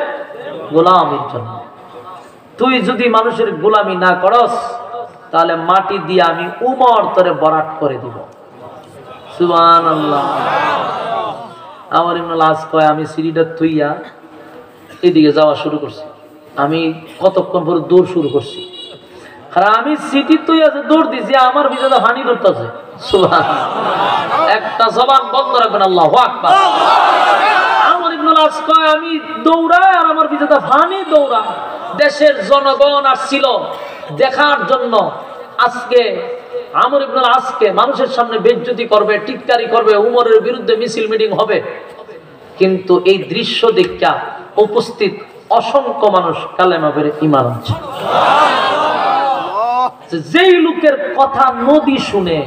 গোলামির জন্য, তুই যদি মানুষের গোলামি না করস তাহলে মাটি দিয়ে আমি উমর তোরে বরাট করে দিব। সুবহানাল্লাহ। আমর ইবনে আস কয়, আমি সিঁড়িটা তুইয়া এদিকে যাওয়া শুরু করছি। আমি কতক্ষণ পরে দৌড় শুরু করছি, আর আমি সিটি তুই আছে দৌড় দিছি, আমার ভিতরে হানি ধরতেছে। সুবহানাল্লাহ। একটা জবান বন্ধ রাখবেন, আল্লাহু আকবার। আমর ইবনে আস কয়, আমি দৌড়াই আর আমার ভিতরে হানি দৌড়া। দেশের জনগণ আসছিল দেখার জন্য, আজকে আমর ইবনে আসকে মানুষের সামনে বেইজ্জতি করবে, টিটকারি করবে, উমরের বিরুদ্ধে মিছিল মিটিং হবে। কিন্তু এই দৃশ্য দেখা উপস্থিত অসংখ্য মানুষ কালেমা পড়ে ঈমান আনছে। যেই লোকের কথা নদী শুনে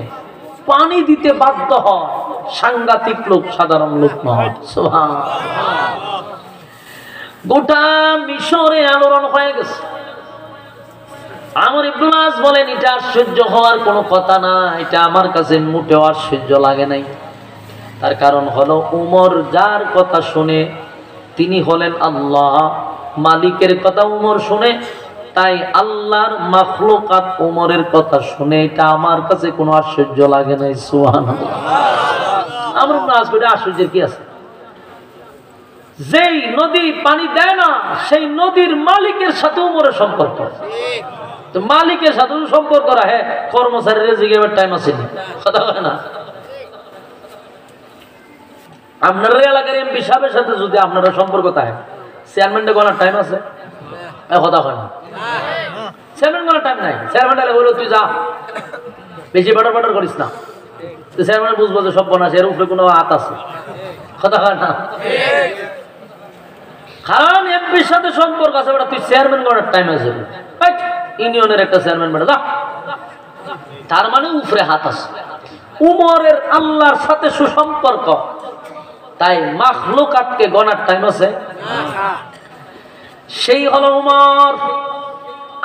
পানি দিতে বাধ্য হয়, সাংঘাতিক লোক, সাধারণ লোক নয়। সুবহানাল্লাহ। গোটা মিশরে আলোড়ন হয়ে গেছে। আমর ইবনে আস বলেন, এটা আশ্চর্য হওয়ার কোনো কথা না, এটা আমার কাছে মোটেও আশ্চর্য লাগে নাই। তার কারণ হলো, উমর যার কথা শুনে তিনি হলেন আল্লাহ, মালিকের কথা উমর শুনে তাই আল্লাহর মাখলুকাত ওমরের কথা শুনে এটা আমার কাছে কোনো আশ্চর্য লাগে নাই। সুবহানাল্লাহ। আমরা নাজ করে আশ্চর্যের কি আছে? যেই নদী পানি দেয় না সেই নদীর মালিকের সাথে ওমরের সম্পর্ক। তো মালিকের সাথে সম্পর্ক রাখে, কর্মচারীর জিজ্ঞাসার টাইম আছে কথা বলে না। আপনার এলাকার এমপি সাহেবের সাথে যদি আপনারা সম্পর্ক থাকে, চেয়ারম্যানটা গলার টাইম আছে? কথা হয় না, চেয়ারম্যান গলার টাইম নাই। চেয়ারম্যান বললো তুই যা, বেশি বাটার করিস না। তো চেয়ারম্যান বুঝবো যে সব বনাস এর উপরে কোনো হাত আছে, কথা হয় না। কারণ এমপির সাথে সম্পর্ক আছে, তুই চেয়ারম্যান গলার টাইম আছে, ইউনিয়নের একটা চেয়ারম্যান বেটা যা, তার মানে উপরে হাত আছে। উমরের আল্লাহর সাথে সুসম্পর্ক, তাই মাখলুকাতকে গণার টাইম আছে। সেই হলো উমর।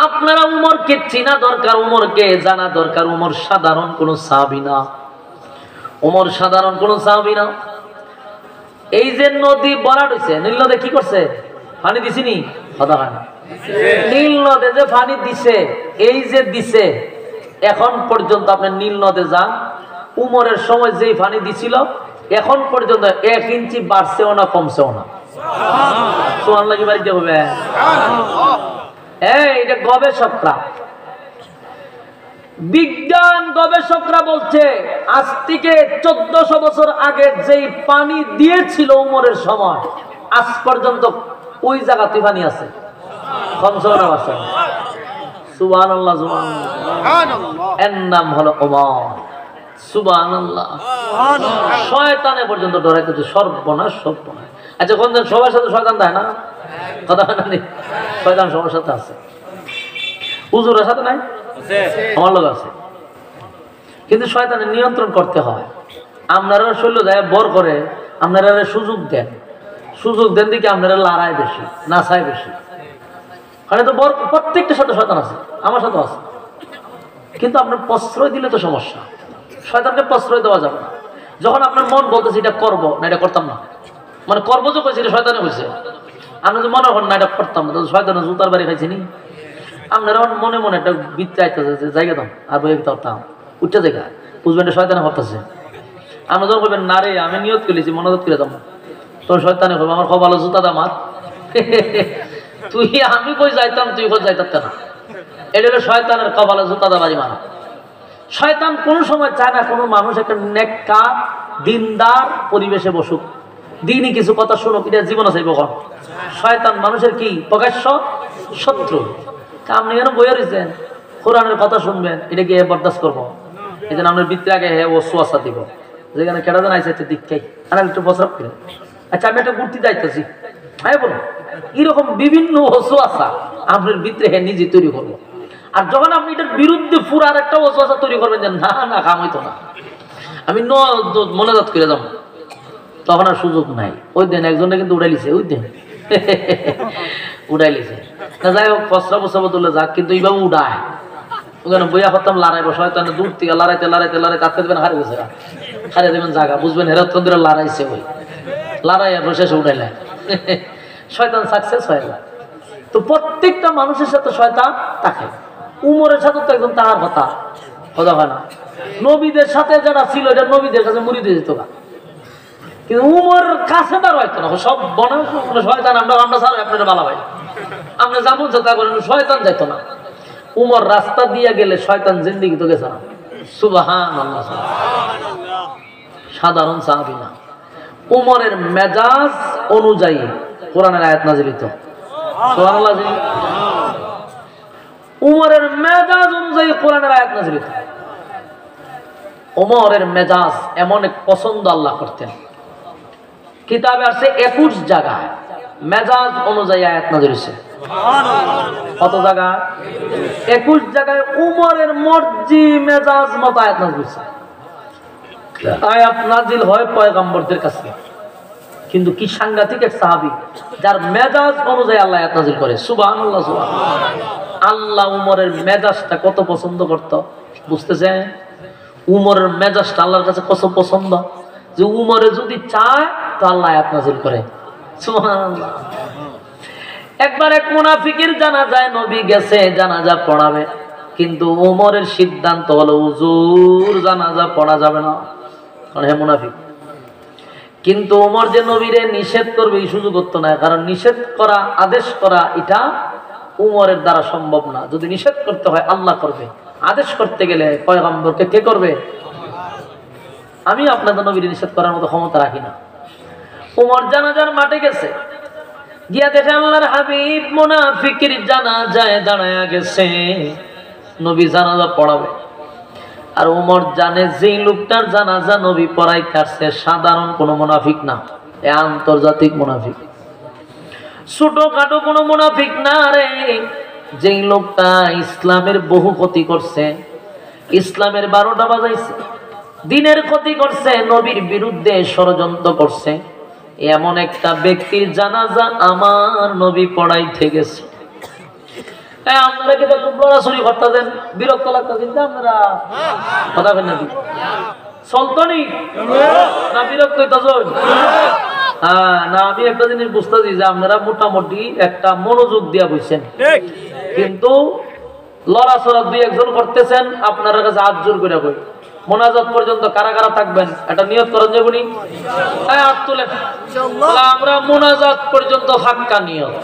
আপনারা উমরকে চেনা দরকার, উমরকে জানা দরকার। উমর সাধারণ কোন সাহাবী না, উমর সাধারণ কোন সাহাবী না। এই যে নদী বরাট হইছে, নীল নদে কি করছে? পানি দিছিনি? কথা হয় না। নীল নদে যে পানি দিছে, এই যে দিছে, এখন পর্যন্ত আপনি নীল নদে যান, উমরের সময় যেই পানি দিছিল এখন পর্যন্ত 1 ইঞ্চি বাড়ছেও না কমছেও না। সুবহানাল্লাহ কি বাড়িতে হবে? এটা গবেষকরা, বিজ্ঞান গবেষকরা বলছে আজ থেকে 1400 বছর আগে যেই পানি দিয়েছিল উমরের সময়, আজ পর্যন্ত ওই জায়গাতে পানি আছে, কমছেও না বাড়ছে। সুবহানাল্লাহ, সুবহানাল্লাহ। এর নাম হলো ওমর। সুবহানাল্লাহ। শয়তানে পর্যন্ত ডরাইতেছে, সর্বনাশ সর্বনাশ। আচ্ছা কোন দিন সবার সাথে শয়তান দেয় না? কথা নাই, শয়তান সবার সাথে আছে। হুজুরের সাথে নাই, আমার লোক আছে। কিন্তু শয়তানের নিয়ন্ত্রণ করতে হয়। আপনারা শৈল দেয় বর করে, আপনারা সুযোগ দেন, সুযোগ দেন দিকে আপনারা লড়াই বেশি, নাচায় বেশি। কারণ তো বর প্রত্যেকটার সাথে শয়তান আছে, আমার সাথেও আছে। কিন্তু আপনার প্রশ্রয় দিলে তো সমস্যা। শয়তানকে প্রশ্রয় দেওয়া যাবে না। যখন আপনার মন বলতেছে এটা করবো না, এটা করতাম না, মানে করবো যে কইছে এটা শয়তানে কইছে, আপনি যদি মনে করেন না এটা করতাম না, তাহলে শয়তানের জুতার বাড়ি খাইছেনি। আপনারা মনে মনে একটা বৃত্তি আইতেছে যে জায়গা দাম আর বই করতাম উঠতে জায়গা, বুঝবেন এটা শয়তানে করতেছে। আপনি যখন বলবেন না রে আমি নিয়ত করেছি, মনোযোগ করে দাম, তখন শয়তানে করবো আমার খুব ভালো জুতা দাম আর তুই আমি কই যাইতাম তুই কই যাইতাম না। এটা হলো শয়তানের কপালে জুতা দাবাজি মারা। শয়তান কোনো সময় চায় না কোনো মানুষ একটা নেককার দিনদার পরিবেশে বসুক, দিনই কিছু কথা শুনুক, এটা জীবন আছে কখন। শয়তান মানুষের কি প্রকাশ্য শত্রু। আপনি কেন বইয়া রয়েছেন, কোরআনের কথা শুনবেন, এটা কি বরদাস্ত করবো? এই জন্য আপনার ভিতরে আগে ও সোয়াশা দিব, যেখানে কেটা দেন আইসা দীক্ষাই আনা একটু প্রস্রাব করে। আচ্ছা আমি একটা ঘুরতে যাইতেছি, হ্যাঁ বলো, এরকম বিভিন্ন ওসওয়াসা আপনার ভিতরে নিজে তৈরি করবো। আর যখন আপনি এটার বিরুদ্ধে পুরো আর একটা ওসওয়াসা তৈরি করবেন যে না না কাম হইতো না, আমি মনোজাত করে যাবো, তখন আর সুযোগ নাই। ওই দিন একজনে কিন্তু উড়াই লিছে, ওই দিন উড়াই লিছে না। যাই হোক প্রস্রাব প্রস্রাব তুলে যাক, কিন্তু এইভাবে উড়ায় ওখানে বইয়া করতাম লড়াই বসা হয়, দূর থেকে লড়াইতে লড়াইতে লড়াইতে আটকে দেবেন, হারিয়ে গেছে, হারিয়ে দেবেন জায়গা, বুঝবেন হেরাতন ধরে লড়াইছে, ওই লড়াই আর শেষে উঠাইলেন, শয়তান সাকসেস হয়ে যায়। তো প্রত্যেকটা মানুষের সাথে শয়তান থাকে। উমরের সাথে তো একদম তাহার কথা কথা হয় না। নবীদের সাথে যারা ছিল এটা নবীদের কাছে মুড়ি দিয়ে যেত না, কিন্তু উমরের কাছে তার হয়তো না। সব বনাম শয়তান, আমরা সারা আপনারা বালা ভাই, আমরা যেমন চেষ্টা করেন শয়তান যাইতো না। উমর রাস্তা দিয়ে গেলে শয়তান জিন্দিগি তো গেছে না। সুবহানাল্লাহ। সাধারণ সাহাবী না, উমরের মেজাজ অনুযায়ী কোরআনের আয়াত নাযিল হইতো। সুবহানাল্লাহ। উমরের মেজাজ অনুযায়ী কোরআনের আয়াত নাযিল হইতো। উমরের মেজাজ এমন এক পছন্দ আল্লাহ করতেন, কিতাবে আছে 21 জায়গায় মেজাজ অনুযায়ী আয়াত নাযিল হইছে। কত জায়গা? 21 জায়গায় উমরের মর্জি মেজাজ মত আয়াত নাযিল হইছে। আয়াত নাযিল হয় পয়গম্বরদের কাছে, কিন্তু কি সাংঘাতিক এক সাহাবী যার মেজাজ অনুযায়ী আল্লাহ আয়াত নাযিল করে। সুবহানাল্লাহ, সুবহানাল্লাহ। আল্লাহ উমরের মেজাজটা কত পছন্দ করত বুঝতেছেন? উমরের মেজাজটা আল্লাহর কাছে কত পছন্দ যে উমরে যদি চায় তো আল্লাহ আয়াত নাযিল করে। সুবহানাল্লাহ। একবার এক মুনাফিকের জানাজায় নবী গেছে জানাজা পড়াবে, কিন্তু ওমরের সিদ্ধান্ত হলো হুজুর জানাজা পড়া যাবে না, কারণ হে মুনাফিক। কিন্তু ওমর যে নবীরে নিষেধ করবে এই সুযোগ করতো না, কারণ নিষেধ করা আদেশ করা এটা উমরের দ্বারা সম্ভব না। যদি নিষেধ করতে হয় আল্লাহ করবে, আদেশ করতে গেলে পয়গম্বরকে কে করবে? আমি আপনাদের নবীরে নিষেধ করার মতো ক্ষমতা রাখি না। উমর জানাজার মাঠে গেছে, গিয়া দেখে আল্লাহর হাবিব মুনাফিকের জানাজায় দাঁড়ায়া গেছে, নবী জানাজা পড়াবে। আর উমর জানে যেই লোকটার জানাজা নবী পড়াইতে আসছে সাধারণ কোনো মুনাফিক না, এ আন্তর্জাতিক মুনাফিক, ছোটখাটো কোনো মুনাফিক না রে। যেই লোকটা ইসলামের বহু ক্ষতি করছে, ইসলামের 12টা বাজাইছে, দিনের ক্ষতি করছে, নবীর বিরুদ্ধে ষড়যন্ত্র করছে, এমন একটা ব্যক্তির জানাজা আমার নবী পড়াইতে গেছে। আপনারা কি খুব লড়াছড়ি করতেছেন, বিরক্ত লাগতেছেন? আপনারা কথা বলেন নাকি? চলতনি না বিরক্ত হইতেছেন? হ্যাঁ না, আমি একটা জিনিস বুঝতেছি যে আপনারা মোটামুটি একটা মনোযোগ দিয়া বলছেন, কিন্তু লড়াচড়া 2-1 জন করতেছেন। আপনার কাছে হাত জোর করে কই, মোনাজাত পর্যন্ত কারা কারা থাকবেন এটা নিয়ত করেন যাবনি? হাত তুলে আমরা মোনাজাত পর্যন্ত ফাক্কা নিয়ত,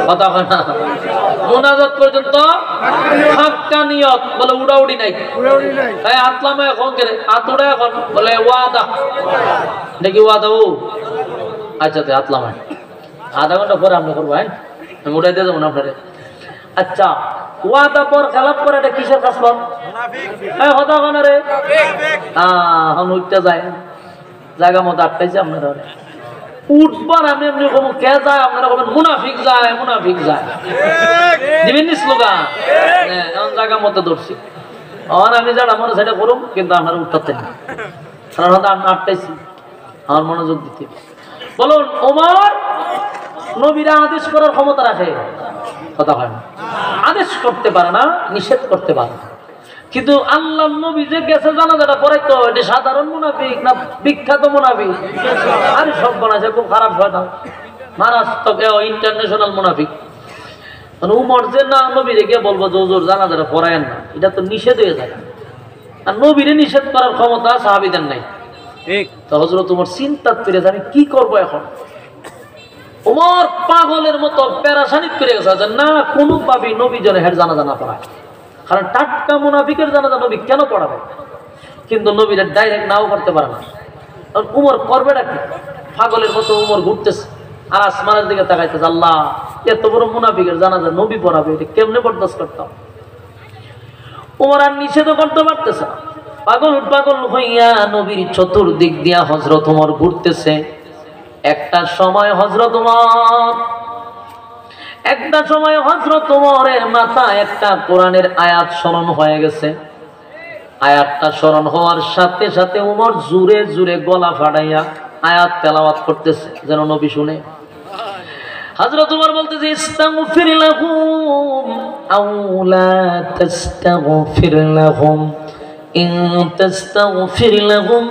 কথা হয় না? মোনাজাত পর্যন্ত ফাক্কা নিয়ত বলে উড়াউড়ি নাই। তাই হাতলামে এখন কে হাত উড়ে এখন বলে ওয়াদা নাকি ওয়াদা? ও আচ্ছা হাতলামে আধা ঘন্টা পরে আপনি করবো, হ্যাঁ আমি উড়াই দিয়ে যাবো না আপনারে। আচ্ছা ওয়াদা পর খেলাপ করে এটা কিসের কাজ কর? হ্যাঁ কথা কেন রে? এখন উঠতে যায় জায়গা মতো আটকাইছে আপনারা উঠবার, আমি এমনি কব কে যায়, আপনারা বলবেন মুনাফিক যায়, মুনাফিক যায়, দিবেন স্লোগান। এখন জায়গা মতো ধরছি, এখন আমি যারা আমার সেটা করুম, কিন্তু আপনারা উঠাতেন না, কারণ আমি আটকাইছি, আমার মনোযোগ দিতে। বলুন ওমর নবীরা আদেশ করার ক্ষমতা রাখে, কথা হয় না? আদেশ করতে পারে না, নিষেধ করতে পারে না। কিন্তু আল্লাহ নবী যে গেছে জানাজাটা পড়াইতো, এটা সাধারণ মুনাফিক না বিখ্যাত মুনাফিক? আরে সব বানাইছে, খুব খারাপ হয় না, মারাত্মক ইন্টারন্যাশনাল মুনাফিক। উমর যে না নবীরে গিয়ে বলবো যে হুজুর জানাজাটা পড়ায়েন না, এটা তো নিষেধ হয়ে যায়। আর নবীরে নিষেধ করার ক্ষমতা সাহাবীদের নাই। তো হযরত ওমর চিন্তা করে আমি কি করব এখন। ওমর পাগলের মতো পেরেশানি করে গেছে না কোনোভাবেই নবী যেন হের জানাজা না পড়ায়, কারণ টাটকা মুনাফিকের জানাজা নবী কেন পড়াবে? কিন্তু নবীরা ডাইরেক্ট নাও করতে পারে না। উমর করবেটা কি? পাগলের মতো উমর ঘুরতেছে আর আসমানের দিকে তাকাইতেছে, আল্লাহ এত বড় মুনাফিকের জানাজা নবী পড়াবে, এটা কেমনে বরদাস্ত করতাম? উমর আর নিষেধ করতে পারতেছে না, পাগল হইয়া নবীর চতুর্দিক দিয়া হযরত ওমর ঘুরতেছে। একটা সময় হযরত ওমরের মাথায় একটা কোরআনের আয়াত স্মরণ হয়ে গেছে। আয়াতটা স্মরণ হওয়ার সাথে সাথে ওমর জোরে জোরে গলা ফাটাইয়া আয়াত তেলাওয়াত করতেছে, যেন নবী শুনে। হযরত ওমর বলতেছে ইস্তাগফির লাহুম আও লা তাস্তাগফির লাহুম ইন তাস্তাগফির লাহুম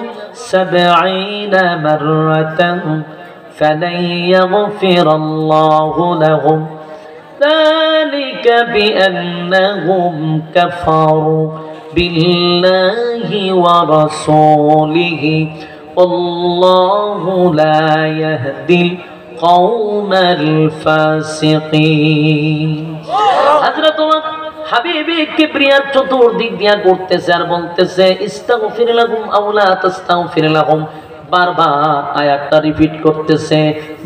70 মাররাতান فلن يغفر الله لهم ذلك بأنهم كفروا بالله ورسوله والله لا يهدي القوم الفاسقين। حضرت হাবিবি কিবরিয়ার চতুর্দিক দিয়া করতেছে আর বলতেছে ইস্তাগফির লাহুম আও লা তাস্তাগফির লাহুম, বারবার আয়াতটা রিপিট করতেছে।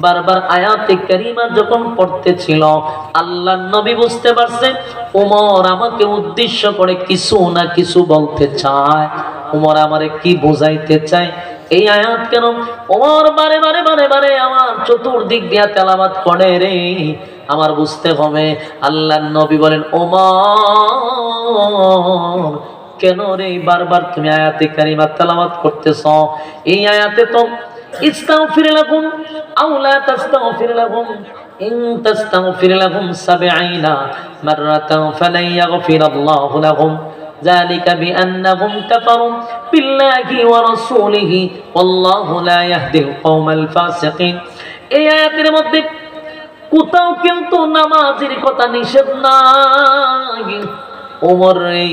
বারবার আয়াতে কারিমা যখন পড়তেছিল, আল্লাহর নবী বুঝতে পারছে ওমর আমাকে উদ্দেশ্য করে কিছু না কিছু বলতে চায়, ওমর আমারে কি বোঝাইতে চায়। এই আয়াত কেন ওমর বারে বারে বারে বারে আমার চতুর্দিক দিয়া তেলাওয়াত করে রে, আমার বুঝতে হবে। আল্লাহর নবী বলেন ওমর কেন রে বারবার তুমি আয়াতে কারিমা তেলাওয়াত করতেছো? এই আয়াতে তো ইস্তাগফির লাহুম আও লা তাস্তাগফির লাহুম ইন তাস্তাগফির লাহুম 70 মাররাতান ফালান ইয়াগফিরাল্লাহু লাহুম যালিকা বিআন্নাহুম কাফারু বিল্লাহি ওয়া রাসূলিহি ওয়াল্লাহু লা ইয়াহদিল কওমাল ফাসিকিন। এই আয়াতের মধ্যে কোথাও কিন্তু নামাজের কথা নিষেধ নাই। ওমর রে,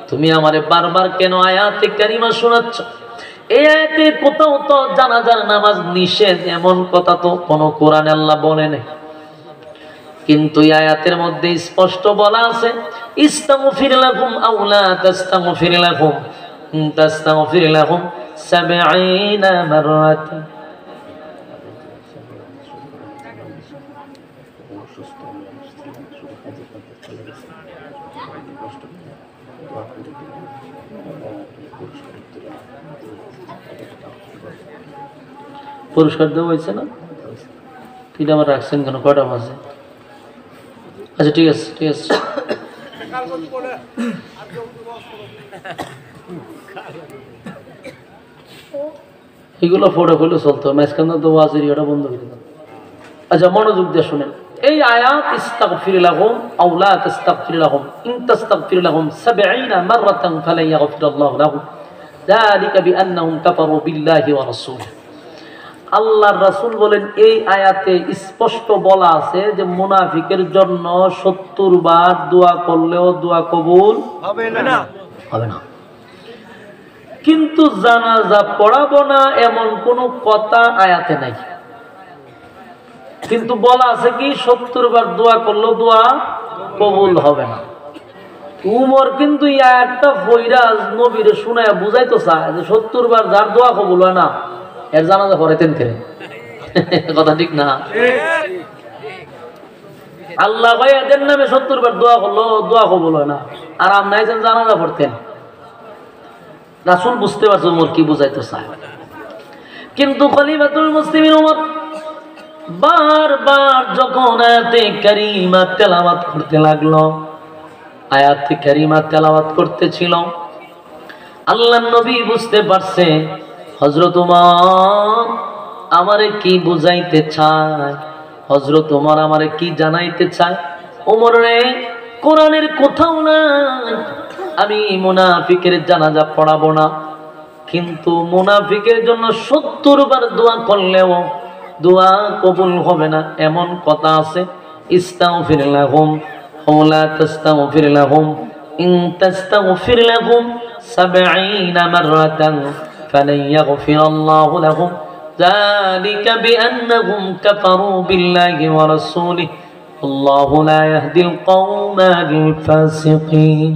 তুমি আমারে বারবার কেন আয়াতে কারিমা শোনাচ্ছ? এই আয়াতে কোথাও তো জানাজার নামাজ নিষেধ এমন কথা তো কোন কোরআনে আল্লাহ বলে নাই। কিন্তু এই আয়াতের মধ্যে স্পষ্ট বলা আছে, ইস্তাগফির লাকুম আও লা তাস্তাগফির লাকুম ইন তাস্তাগফির লাকুম 70 মাররাতান। পুরস্কার দেওয়া হয়েছে না? এটা আমার রাখছেন কেন? কয়টা বাজে? আচ্ছা ঠিক আছে, ঠিক আছে। এগুলো ফটো করলে চলতো, মাঝখান তো ওয়াজের এটা বন্ধ করে দেন। আচ্ছা মনোযোগ দিয়ে শুনেন এই আয়াত, ইস্তাগফির লাহুম আও লা তাস্তাগফির লাহুম ইন তাস্তাগফির লাহুম 70 মাররাতান ফালা ইয়াগফিরুল্লাহু লাহুম যালিকা বিআন্নাহুম কাফারু বিল্লাহি ওয়া রাসূলিহি। আল্লাহর রাসূল বলেন এই আয়াতে স্পষ্ট বলা আছে যে মুনাফিকের জন্য 70 বার দোয়া করলেও দোয়া কবুল হবে না, হবে না। কিন্তু জানাজা পড়াবো না এমন কোনো কথা আয়াতে নাই। কিন্তু বলা আছে কি 70 বার দোয়া করলেও দোয়া কবুল হবে না। উমর কিন্তু এই আয়াতটা ফয়রাজ নবীরে শুনায়া বুঝাইতো চায় যে 70 বার যার দোয়া কবুল হয় না এর জানাজা পড়াইতেন কেন? কথা ঠিক না? আল্লাহ ভাই এদের নামে 70 বার দোয়া করলো দোয়া কবুল হয় না, আর আপনি আইছেন জানাজা পড়তেন। রাসূল বুঝতে পারছে উমর কি বুঝাইতে চায়। কিন্তু খলিফাতুল মুসলিমিন উমর বারবার যখন আয়াতে কারিমা তেলাওয়াত করতে লাগলো, আয়াতে কারিমা তেলাওয়াত করতেছিল, আল্লাহর নবী বুঝতে পারছে হযরত ওমর আমারে কি বুঝাইতে চায়, হযরত ওমর আমারে কি জানাইতে চায়। ওমর রে, কোরআনের কোথাও নাই আমি মুনাফিকের জানাজা পড়াবো না, কিন্তু মুনাফিকের জন্য 70 বার দোয়া করলেও দোয়া কবুল হবে না এমন কথা আছে। ইস্তাগফির লাহুম আও লা তাস্তাগফির লাহুম ইন তাস্তাগফির লাহুম 70 মাররাতান ফালান ইয়াগফিরাল্লাহু লাহুম যালিকা বিআন্নাহুম কাফারু বিল্লাহি ওয়া রাসূলিহি আল্লাহু লা ইয়াহদিল কওমাল ফাসিকিন।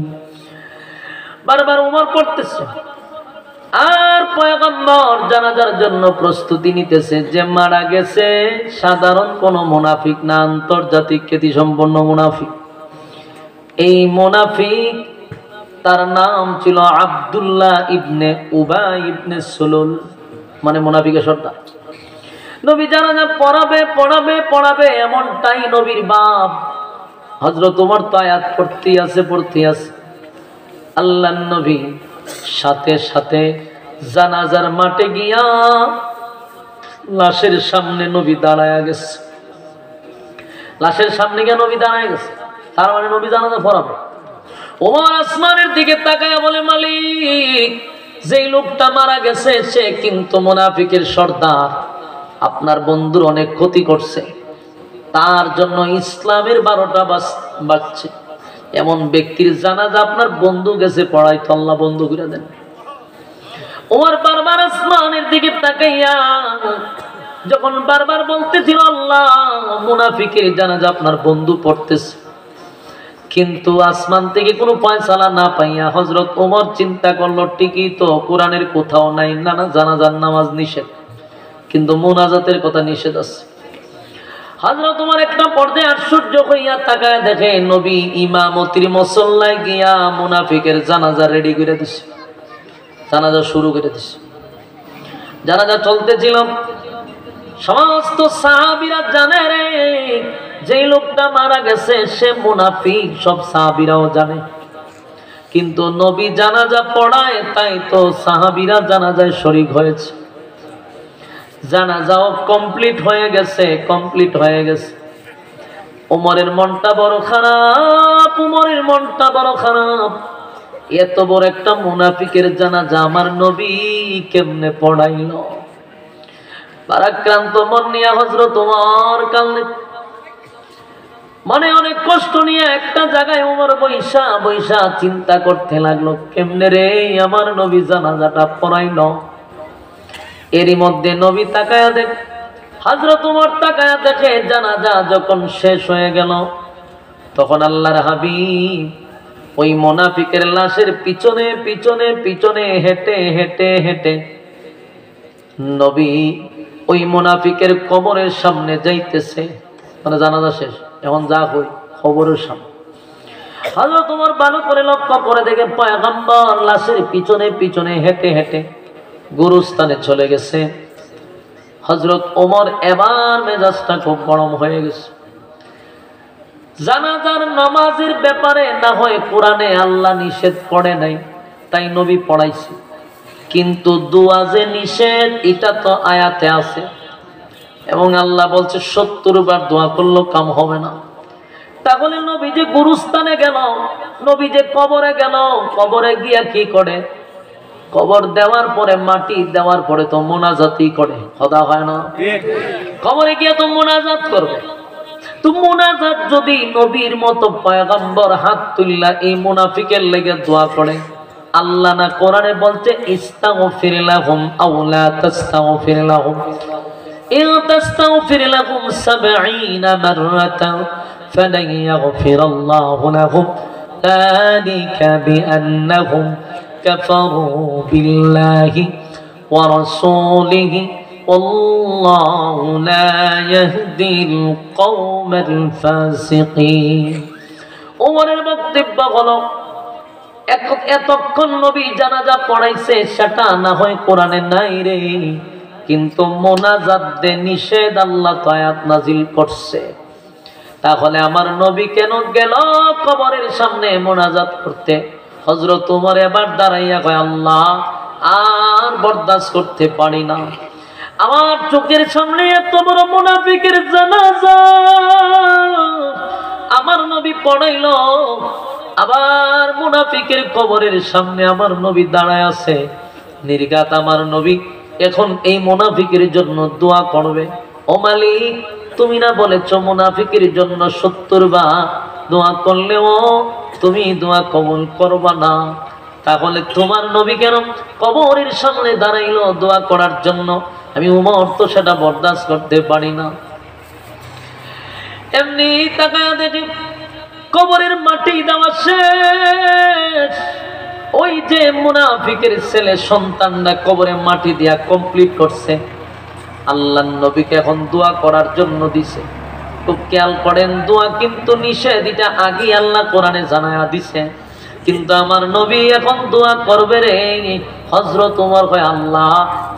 বারবার ওমর পড়তেছে আর পয়গম্বর জানাজার জন্য প্রস্তুতি নিতেছে। যে মারা গেছে সাধারণ কোন মুনাফিক না, আন্তর্জাতিক খ্যাতি সম্পন্ন মুনাফিক। এই মুনাফিক তার নাম ছিল আব্দুল্লাহ ইবনে উবাই ইবনে সুলুল, মানে মুনাফিকের সর্দার। নবী জানাজা পড়াবে পড়াবে পড়াবে এমনটাই নবীর বাপ হযরত ওমর তো আয়াত পড়তে আছে। আল্লাহর নবী সাথে সাথে জানাজার মাঠে গিয়া লাশের সামনে নবী দাঁড়ায়া গেছে। লাশের সামনে গিয়ে নবী দাঁড়ায় গেছে, তার মানে নবী জানাজা পড়াবে। ওমর আসমানের দিকে তাকায়া বলে, মালিক, যেই লোকটা মারা গেছে সে কিন্তু মুনাফিকের সর্দার, আপনার বন্ধুর অনেক ক্ষতি করছে, তার জন্য ইসলামের 12টা বাজছে। এমন ব্যক্তির জানাজা আপনার বন্ধু গেছে পড়াইতো, আল্লাহ বন্ধ করে দেন। ওমর বারবার আসমানের দিকে তাকাইয়া যখন বারবার বলতেছিল আল্লাহ মুনাফিকের জানাজা আপনার বন্ধু পড়তেছে, কিন্তু আসমান থেকে কোনো ফয়সালা না পাইয়া হযরত ওমর চিন্তা করলো ঠিকই তো কোরআনের কোথাও নাই না জানাজার নামাজ নিষেধ, কিন্তু মুনাজাতের কথা নিষেধ আছে। হযরত ওমর একটা পর্যায়ে আশ্চর্য হইয়া তাকায় দেখে নবী ইমামতির মুসল্লায় গিয়া মুনাফিকের জানাজা রেডি করে দিছে, জানাজা শুরু করে দিছে। জানাজা চলতেছিল, সমস্ত সাহাবীরা জানে রে যে লোকটা মারা গেছে সে মুনাফিক, সব সাহাবীরাও জানে। কিন্তু নবী জানাজা পড়ায় তাই তো সাহাবীরা জানাজায় শরীক হয়েছে। জানাজাও কমপ্লিট হয়ে গেছে। ওমরের মনটা বড় খারাপ, এত বড় একটা মুনাফিকের জানাজা আমার নবী কেমনে পড়াইল। পারাক্রান্ত মন নিয়ে হযরত ওমর কাঁদলেন। মনে অনেক কষ্ট নিয়ে একটা জায়গায় ওমর বৈশা বৈশা চিন্তা করতে লাগলো, কেমনে রে আমার নবী জানাজাটা পড়াইল। এরই মধ্যে নবী তাকায়া দেখ, হযরত ওমর তাকায়া দেখে জানাজা যখন শেষ হয়ে গেল, তখন আল্লাহর হাবিব ওই মুনাফিকের লাশের পিছনে পিছনে পিছনে হেঁটে হেঁটে হেঁটে নবী ওই মুনাফিকের কবরের সামনে যাইতেছে। মানে জানাজা শেষ, এখন যা হই কবরের সামনে। হযরত ওমর ভালো করে লক্ষ্য করে দেখে পয়গম্বর লাশের পিছনে পিছনে হেঁটে হেঁটে গুরুস্থানে চলে গেছে। হযরত ওমর এবার মেজাজটা খুব গরম হয়ে গেছে। জানাজার নামাজের ব্যাপারে না হয় কোরআনে আল্লাহ নিষেধ করে নাই, তাই নবী পড়াইছে, কিন্তু দোয়া যে নিষেধ এটা তো আয়াতে আছে, এবং আল্লাহ বলছে 70 বার দোয়া করলেও কাম হবে না। তাহলে নবী যে গুরুস্থানে গেল, নবী যে কবরে গেল, কবরে গিয়া কি করে? কবর দেওয়ার পরে মাটি দেওয়ার পরে তো মোনাজাতই করে, খোদা হয় না? কবরে গিয়া তো মোনাজাত করবে। তো মোনাজাত যদি নবীর মতো পয়গম্বর হাত তুললা এই মুনাফিকের লেগে দোয়া করে, আল্লাহ না কোরআনে বলছে ইস্তাগফির লাহুম আও লা তাস্তাগফির লাহুম ইন তাস্তাগফির লাহুম 70 মাররাতান ফালান ইয়াগফিরাল্লাহু লাহুম যালিকা বিআন্নাহুম কাফারু বিল্লাহি ওয়া রাসূলিহি ওয়াল্লাহু লা ইয়াহদিল কওমাল ফাসিকিন। ওমরের বক্তব্য হলো, এতক্ষণ নবী জানাজা পড়াইছে সেটা না হয় কোরআনে নাই রে, কিন্তু মোনাজাত দে নিষেধ আল্লাহ তো আয়াত নাজিল করছে। তাহলে আমার নবী কেন গেল কবরের সামনে মোনাজাত করতে? হযরত ওমর এবার দাঁড়াইয়া কয়, আল্লাহ আর বরদাস্ত করতে পারি না, আমার চোখের সামনে এত বড় মুনাফিকের জানাজা আমার নবী পড়াইল, আবার মুনাফিকের কবরের সামনে আমার নবী দাঁড়ায় আছে। নির্ঘাত আমার নবী এখন এই মুনাফিকের জন্য দোয়া করবে। ও মালিক, তুমি না বলেছ মুনাফিকের জন্য 70 বার দোয়া করলেও তুমি দোয়া কবুল করবা না, তাহলে তোমার নবী কেন কবরের সামনে দাঁড়াইলো দোয়া করার জন্য? আমি উমর তো সেটা বরদাস্ত করতে পারি না। এমনি তাকায়া দেখি কবরের মাটি দেওয়া শেষ, ওই যে মুনাফিকের ছেলে সন্তানরা কবরে মাটি দিয়া কমপ্লিট করছে। আল্লাহর নবীকে এখন দোয়া করার জন্য দিছে। খুব খেয়াল করেন, দোয়া কিন্তু নিষেধ, এটা আগে আল্লাহ কোরআনে জানায়া দিছে, কিন্তু আমার নবী এখন দোয়া করবে রে। হযরত ওমর কয়, আল্লাহ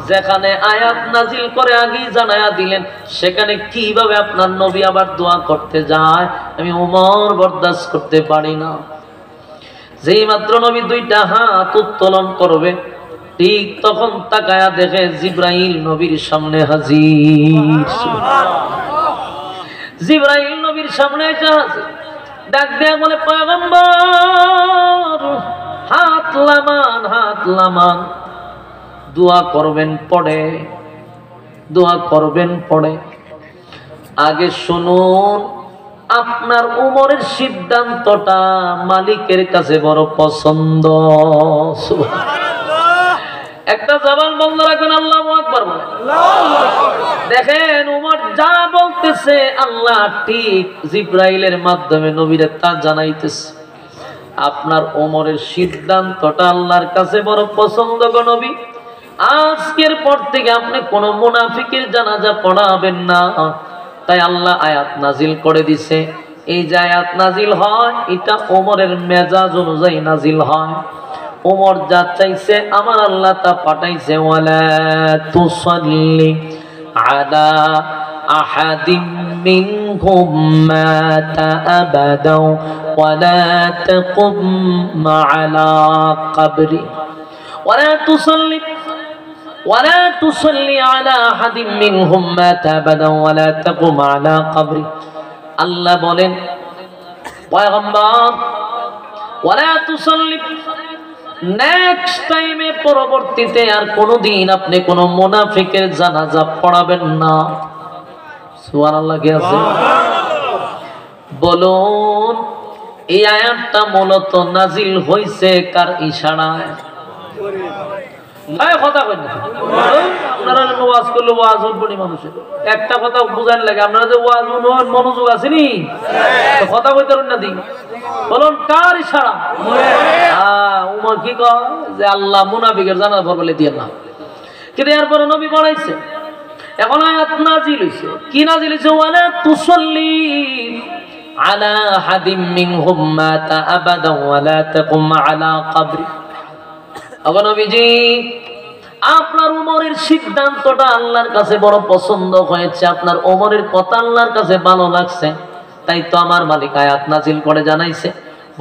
যেখানে আয়াত নাজিল করে আগেই জানায়া দিলেন, সেখানে কিভাবে আপনার নবী আবার দোয়া করতে যায়? আমি ওমর বরদাস্ত করতে পারি না। যেই মাত্র নবী দুইটা হাত উত্তোলন করবে, ঠিক তখন তাকায়া দেখে জিবরাইল নবীর সামনে হাজির। জিবরাইল নবীর সামনে এসে হাজির, ডাক দেয়া বলে, পয়গম্বর হাত লামান, হাত লামান, দোয়া করবেন পড়ে, দোয়া করবেন পড়ে। আগে শুনুন, আপনার উমরের সিদ্ধান্তটা মালিকের কাছে বড় পছন্দ। একটা জবান বন্ধ রাখবেন, আল্লাহু আকবার বলেন। দেখেন উমর যা বলতেছে আল্লাহ ঠিক জিবরাইলের মাধ্যমে নবীরে তা জানাইতেছে। আপনার ওমরের সিদ্ধান্তটা আল্লাহর কাছে বড় পছন্দ গো নবী। আজকের পর থেকে আপনি কোন মুনাফিকের জানাজা পড়াবেন না। তাই আল্লাহ আয়াত নাজিল করে দিছে। এই যে আয়াত নাজিল হয় এটা ওমরের মেজাজ অনুযায়ী নাজিল হয়। ওমর যা চাইছে আমার আল্লাহ তা পাঠাইছে। ওয়ালা তুসাল্লি আলা আহাদিম মিনহুম মাতা আবাদা ওয়ালা তাকুম আলা কবরি ولا تصلي على أحد منهم مات أبدا ولا تقم على قبره। আল্লাহ বলেন পয়গম্বর ওয়ালা তুসাল্লি, নেক্সট টাইমে পরবর্তীতে আর কোনদিন আপনি কোন মুনাফিকের জানাজা পড়াবেন না। সুবহানাল্লাহ। কি আছে বলুন এই আয়াতটা মূলত নাজিল হইছে কার ইশারায়? কথা কই না আপনারা ওয়াজ করলে ওয়াজ উঠবনি মানুষের একটা কথা বুঝান লাগে আপনারা যে ওয়াজ মনোযোগ আসেনি কথা কইতে না দিন বলুন কার ইশারা? উমর কি কয় যে আল্লাহ মুনাফিকের জানা বলে দিয়ে না কিন্তু এরপরে নবী বলাইছে এখন আয়াত নাজিল হইছে কি নাজিল হইছে ওয়ালা তুসাল্লি আলা হাদিম মিনহুম মাতা আবাদা ওয়ালা তাকুম আলা কবরি। নবীজি আপনার উমরের সিদ্ধান্তটা আল্লাহর কাছে বড় পছন্দ হয়েছে, আপনার উমরের কথা আল্লাহর কাছে ভালো লাগছে, তাই তো আমার মালিক আয়াত নাজিল করে জানাইছে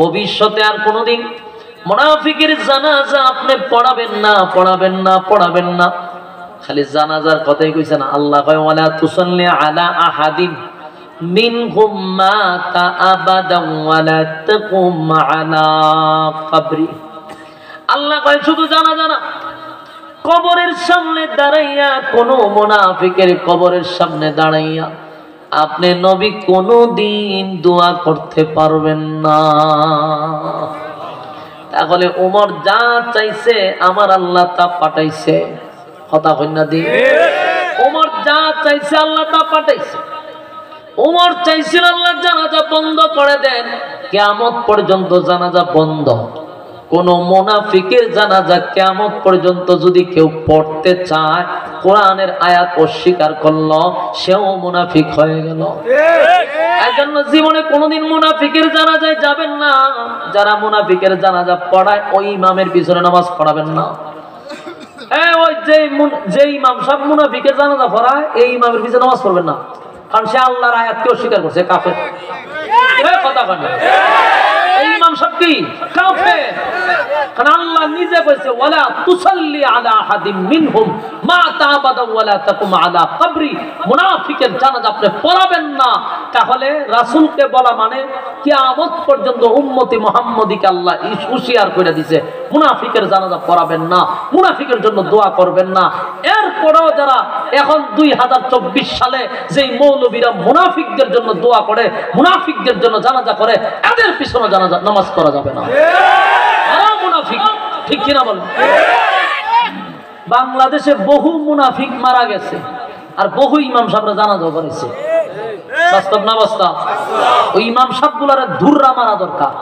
ভবিষ্যতে আর কোনোদিন মুনাফিকের জানাজা আপনি পড়াবেন না পড়াবেন না পড়াবেন না। খালি জানাজার কথাই কইছেন আল্লাহ কয় ওয়ালা তুসাল্লি আলা আহাদিন মিনহুম মাতা আবাদা ওয়ালা তাকুম আলা কবরি। আল্লাহ কয় শুধু জানাজা না, কবরের সামনে দাঁড়াইয়া কোন মুনাফিকের কবরের সামনে দাঁড়াইয়া আপনি নবী কোনদিন দোয়া করতে পারবেন না। তাহলে ওমর যা চাইছে আমার আল্লাহ তা পাঠাইছে। কথা কইনা দি ওমর যা চাইছে আল্লাহ তা পাঠাইছে। ওমর চাইছিল আল্লাহ জানাজা বন্ধ করে দেন, কিয়ামত পর্যন্ত জানাজা বন্ধ। কোন মুনাফিকের জানাজা কিয়ামত পর্যন্ত যদি কেউ পড়তে চায় কোরআনের আয়াত অস্বীকার করলো সেও মুনাফিক হয়ে গেল। এজন্য জীবনে কোনোদিন মুনাফিকের জানাজায় যাবেন না। যারা মুনাফিকের জানাজা পড়ায় ওই ইমামের পিছনে নামাজ পড়াবেন না। ওই যে ইমাম সব মুনাফিকের জানাজা পড়ায় এই ইমামের পিছনে নামাজ পড়বেন না, কারণ সে আল্লাহর আয়াতকে অস্বীকার করছে, কাফের। কথা বলেন এই ইমাম সব কি কাফের, কারণ আল্লাহ নিজে কইছে ওয়ালা তুসাল্লি আলা আহাদিম মিনহুম মাতা আবাদা ওয়ালা তাকুম আলা কবরি। মুনাফিকের জানাজা আপনি পড়াবেন না। তাহলে রাসূলকে বলা মানে কিয়ামত পর্যন্ত উম্মতি মুহাম্মদীকে আল্লাহ হুঁশিয়ার করে দিয়েছে মুনাফিকের জানাজা পড়াবেন না, মুনাফিকের জন্য দোয়া করবেন না। এরপরেও যারা এখন 2024 সালে যেই মৌলবীরা মুনাফিকদের জন্য দোয়া করে, মুনাফিকদের জন্য জানাজা করে, এদের পিছনে জানাজা নামাজ পড়া যাবে না। মুনাফিক ঠিক কিনা বলেন? বাংলাদেশে বহু মুনাফিক মারা গেছে আর বহু ইমাম সাহেবরা জানাজা করেছে। বাস্তব না বাস্তব? ওই ইমাম সাহেবগুলার ধুররা মারা দরকার।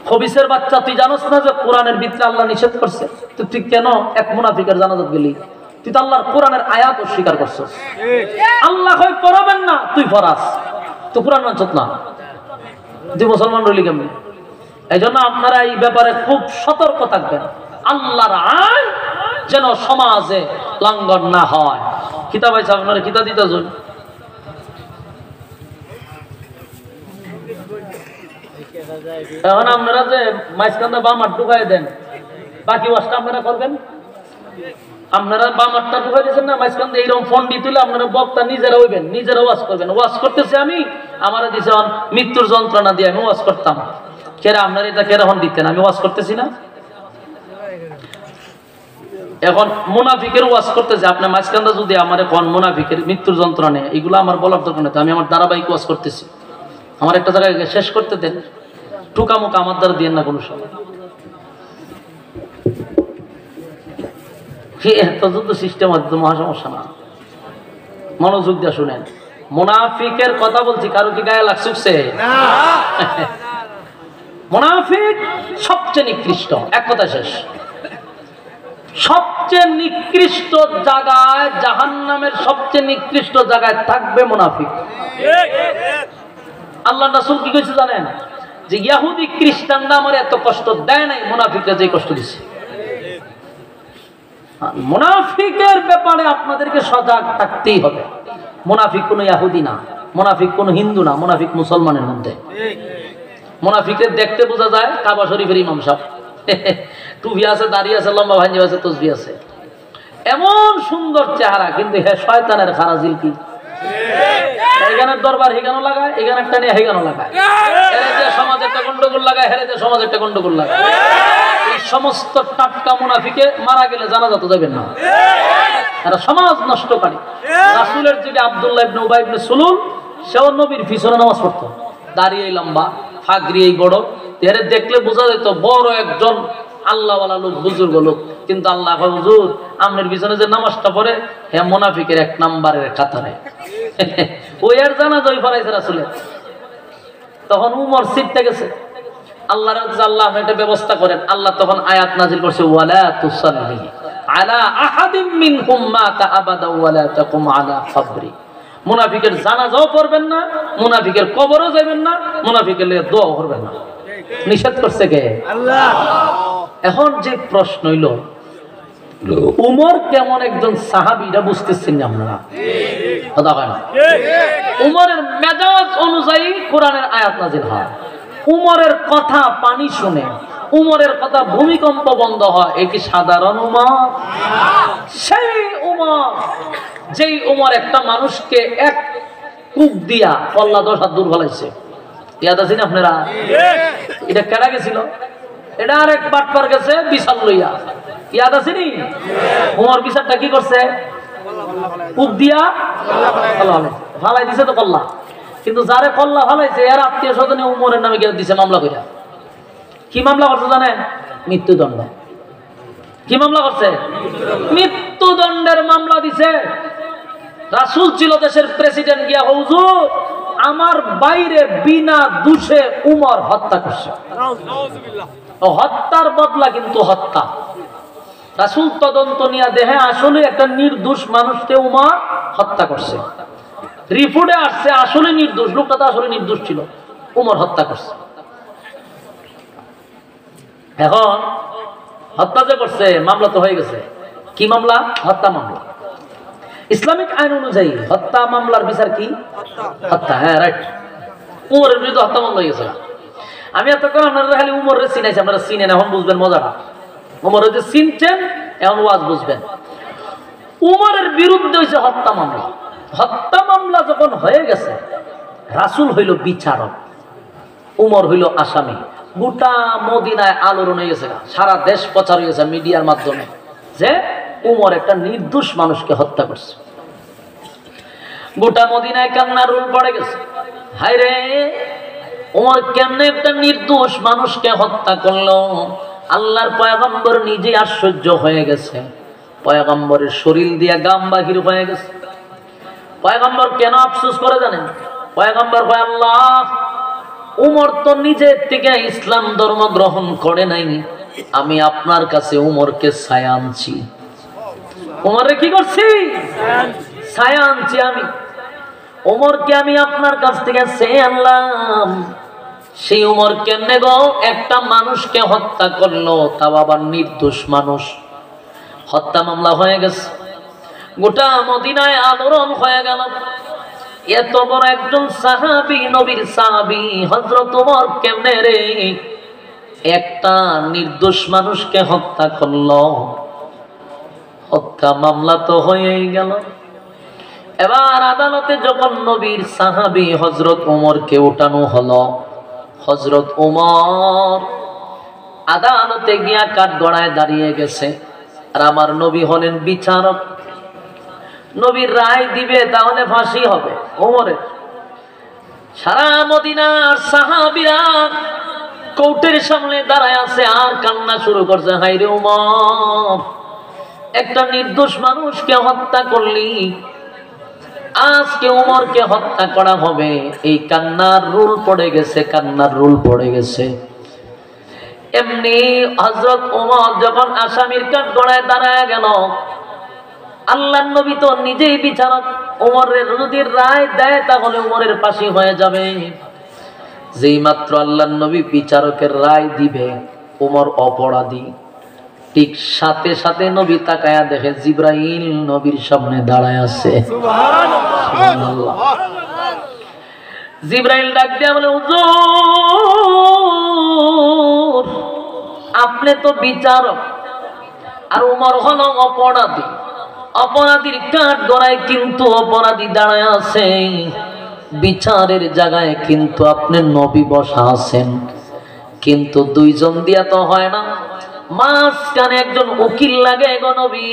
খবিসের বাচ্চা, তুই জানোস না যে কোরআনের ভিতরে আল্লাহ নিষেধ করছে? তুই কেন এক মুনাফিকের জানাজাত গেলি? তুই তো আল্লাহর কোরআনের আয়াত অস্বীকার করছিস। আল্লাহ কই পড়াবেন না, তুই পড়াস, তো কোরআন মানছত না, তুই মুসলমান রইলি কেমন? এই জন্য আপনারা এই ব্যাপারে খুব সতর্ক থাকবেন, আল্লাহর আইন যেন সমাজে লঙ্ঘন না হয়। কিতাব আছে আপনারা কিতাব দিতে যান। এখন আপনারা যে মাঝখানে বাম হাত ঢুকাই দেন, বাকি ওয়াজটা আপনারা করবেন। আপনারা বাম হাতটা ঢুকাই দিয়েছেন না মাঝখানে, এইরকম ফোন দিয়ে তুলে আপনারা বক্তা নিজেরা হইবেন, নিজেরা ওয়াজ করবেন। ওয়াজ করতেছি আমি, আমার দিছে মৃত্যুর যন্ত্রণা দিয়ে আমি ওয়াজ করতাম। কেরা আপনার এটা কেরকম দিতেন? আমি ওয়াজ করতেছি না। এখন মুনাফিকের ওয়াজ করতেছে, আপনার মাঝখানটা যদি আমার কোন মুনাফিকের মৃত্যুর যন্ত্রণা নেই, এগুলো আমার বলার দরকার নেই। আমি আমার ধারাবাহিক ওয়াজ করতেছি, আমার একটা জায়গায় শেষ করতে দেন। টুকামুকা আমার দ্বারা দিয়েন না কোনো সময়। এত যুদ্ধ সিস্টেম আছে, মহা সমস্যা না। মনোযোগ দিয়ে শুনেন, মুনাফিকের কথা বলছি, কারো কি গায়ে লাগছে? মুনাফিক সবচেয়ে নিকৃষ্ট, এক কথা শেষ। সবচেয়ে নিকৃষ্ট জায়গায়, জাহান্নামের সবচেয়ে নিকৃষ্ট জায়গায় থাকবে মুনাফিক। আল্লাহ রাসূল কি কইছে জানেন? যে ইহুদি খ্রিস্টানরা আমার এত কষ্ট দেয় নাই, মুনাফিকরা যে কষ্ট দিছে। মুনাফিকের ব্যাপারে আপনাদেরকে সজাগ থাকতেই হবে। মুনাফিক কোনো ইহুদি না, মুনাফিক কোনো হিন্দু না, মুনাফিক মুসলমানের মধ্যে। মুনাফিকের দেখতে বোঝা যায় কাবা শরীফের ইমাম সাহেব, টুপি আছে, দাড়ি আছে, লম্বা ভাঞ্জি আছে, তসবি আছে, এমন সুন্দর চেহারা, কিন্তু হে শয়তানের খারাজিল কি। এখানের দরবার হেগানো লাগায়, এখানে একটা নিয়ে হেগানো লাগায়, হেরে যে সমাজ একটা গন্ডগোল লাগায়, হেরে যে সমাজ একটা গন্ডগোল লাগায়। এই সমস্ত টাটকা মুনাফিকে মারা গেলে জানাজা তো যাবেন না, এরা সমাজ নষ্টকারী। রাসূলের যদি আব্দুল্লাহ ইবনে উবাই ইবনে সুলুল সেও নবীর পিছনে নামাজ পড়তো, দাঁড়িয়ে লম্বা, ফাগরি এই বড়, এর দেখলে বোঝা যেত বড় একজন আল্লাহওয়ালা লোক, বুজুর্গ লোক। কিন্তু আল্লাহ হুজুর আপনার পিছনে যে নামাজটা পড়ে হ্যাঁ মুনাফিকের 1 নম্বরের কাতারে। ওই আর জানাজাই পড়াইছে রাসূলের। তখন উমর সিটতে গেছে, আল্লাহর আল্লাহ এটা ব্যবস্থা করেন। আল্লাহ তখন আয়াত নাজিল করছে, ওয়ালা তুসাল্লি আলা আহাদিম মিনহুম মাতা আবাদা ওয়ালা তাকুম আলা কবরি। মুনাফিকের জানাজাও পড়বেন না, মুনাফিকের কবরও যাবেন না, মুনাফিকের লিগে দোয়া করবেন না। নিষেধ করছে কে? আল্লাহ। এখন যে প্রশ্ন হইল, উমর কেমন একজন সাহাবী এটা বুঝতেছেন না আপনারা? কথা কয় না। উমরের মেজাজ অনুযায়ী কোরআনের আয়াত নাজিল হয়। উমরের কথা পানি শুনে, উমরের কথা ভূমিকম্প বন্ধ হয়। এ কি সাধারণ উমর? সেই উমর, যেই উমর একটা মানুষকে এক কূপ দিয়া পল্লা 10 হাত দূর ফলাইছে। ইয়াদ আছেন আপনারা? এটা কেডা গেছিল? এটা আরেক বাটপার গেছে বিশাল লইয়া। ইয়াদ আছেনি? উমর বিচারটা কি করছে? কূপ দিয়া ফালাই দিছে তো কল্লা। কিন্তু যারে কল্লা ফালাইছে এর আত্মীয় স্বজনে উমরের নামে গিয়ে দিছে মামলা কইরা। কি মামলা করছে জানেন? মৃত্যুদণ্ড। কি মামলা করছে? মৃত্যুদণ্ডের মামলা দিছে। রাসূল ছিল দেশের প্রেসিডেন্ট, গিয়া হুজুর আমার বাইরে বিনা দোষে উমর হত্যা করছে। হত্যার বদলা কিন্তু হত্যা। রাসূল তদন্ত নিয়ে দেখে আসলে একটা নির্দোষ মানুষকে উমর হত্যা করছে। রিপোর্টে আসছে আসলে নির্দোষ, লোকটা তো আসলে নির্দোষ ছিল, উমর হত্যা করছে। এখন হত্যা যে করছে মামলা তো হয়ে গেছে। কি মামলা? হত্যা মামলা। ইসলামিক আইন অনুযায়ী হত্যা মামলার বিচার কি? হত্যা। হ্যাঁ রাইট। উমরের বিরুদ্ধে হত্যা মামলা হয়ে গেছে। আমি এতক্ষণ আপনারা খালি উমরের চিনাইছি, আপনারা চিনেন, এখন বুঝবেন মজাটা। উমরের যে চিনছেন এখন ওয়াজ বুঝবেন। উমরের বিরুদ্ধে হয়েছে হত্যা মামলা। হত্যা মামলা যখন হয়ে গেছে, রাসূল হইল বিচারক, উমর হইল আসামি। গোটা মদিনায় আলোড়ন হয়ে গেছে, সারা দেশ প্রচার হয়ে গেছে মিডিয়ার মাধ্যমে যে উমর একটা নির্দোষ মানুষকে হত্যা করছে। গোটা মদিনায় কান্নার রোল পড়ে গেছে। হায় রে, উমর কেমনে একটা নির্দোষ মানুষকে হত্যা করলো? আল্লাহর পয়গম্বর নিজে আশ্চর্য হয়ে গেছে। পয়গম্বরের শরীর দিয়ে গাম বাহির হয়ে গেছে। পয়গম্বর কেন আফসোস করে জানেন? পয়গম্বর কয়, আল্লাহ, উমর তো নিজের থেকে ইসলাম ধর্ম গ্রহণ করে নাই, আমি আপনার কাছে উমরকে ছায়া আনছি। উমরে কি করছি? ছায়া আনছি আমি। উমরকে আমি আপনার কাছ থেকে চেয়ে আনলাম। সেই উমর কেমনে গো একটা মানুষকে হত্যা করলো, তাও আবার নির্দোষ মানুষ। হত্যা মামলা হয়ে গেছে, গোটা মদিনায় আলোড়ন হয়ে গেল। এত বড় একজন সাহাবী, নবীর সাহাবী হযরত ওমর কেমনে রে একটা নির্দোষ মানুষকে হত্যা করলো? হত্যা মামলা তো হয়েই গেল। এবার আদালতে যখন নবীর সাহাবী হযরত ওমরকে উঠানো হলো, হযরত ওমর আদালতে গিয়া কাঠগড়ায় দাঁড়িয়ে গেছে। আর আমার নবী হলেন বিচারক, নবীর রায় দিবে, তাহলে ফাঁসি হবে ওমরের। সারা মদিনার সাহাবীরা কোর্টের সামনে দাঁড়ায় আছে আর কান্না শুরু করছে, হায় রে ওমর, একটা নির্দোষ মানুষকে হত্যা করলি, আজকে ওমরকে হত্যা করা হবে। এই কান্নার রুল পড়ে গেছে, কান্নার রুল পড়ে গেছে। এমনি হযরত ওমর যখন আসামির কাঠগড়ায় দাঁড়ায় গেল, আল্লাহর নবী তো নিজেই বিচারক, ওমরের যদি রায় দেয় তাহলে ওমরের ফাঁসি হয়ে যাবে। যেই মাত্র আল্লাহর নবী বিচারকের রায় দিবে ওমর অপরাধী, ঠিক সাথে সাথে নবী তাকায়া দেখে জিবরাইল নবীর সামনে দাঁড়ায় আছে। সুবহানাল্লাহ। জিবরাইল ডাক দিয়ে বলে, হুজুর আপনি তো বিচারক আর ওমর হলো অপরাধী। অপরাধীর কাঠগড়ায় কিন্তু অপরাধী দাঁড়ায় আছে, বিচারের জায়গায় কিন্তু আপনি নবী বসা আছেন। কিন্তু দুইজন দিয়া তো হয় না, মাঝখানে একজন উকিল লাগে গো নবী,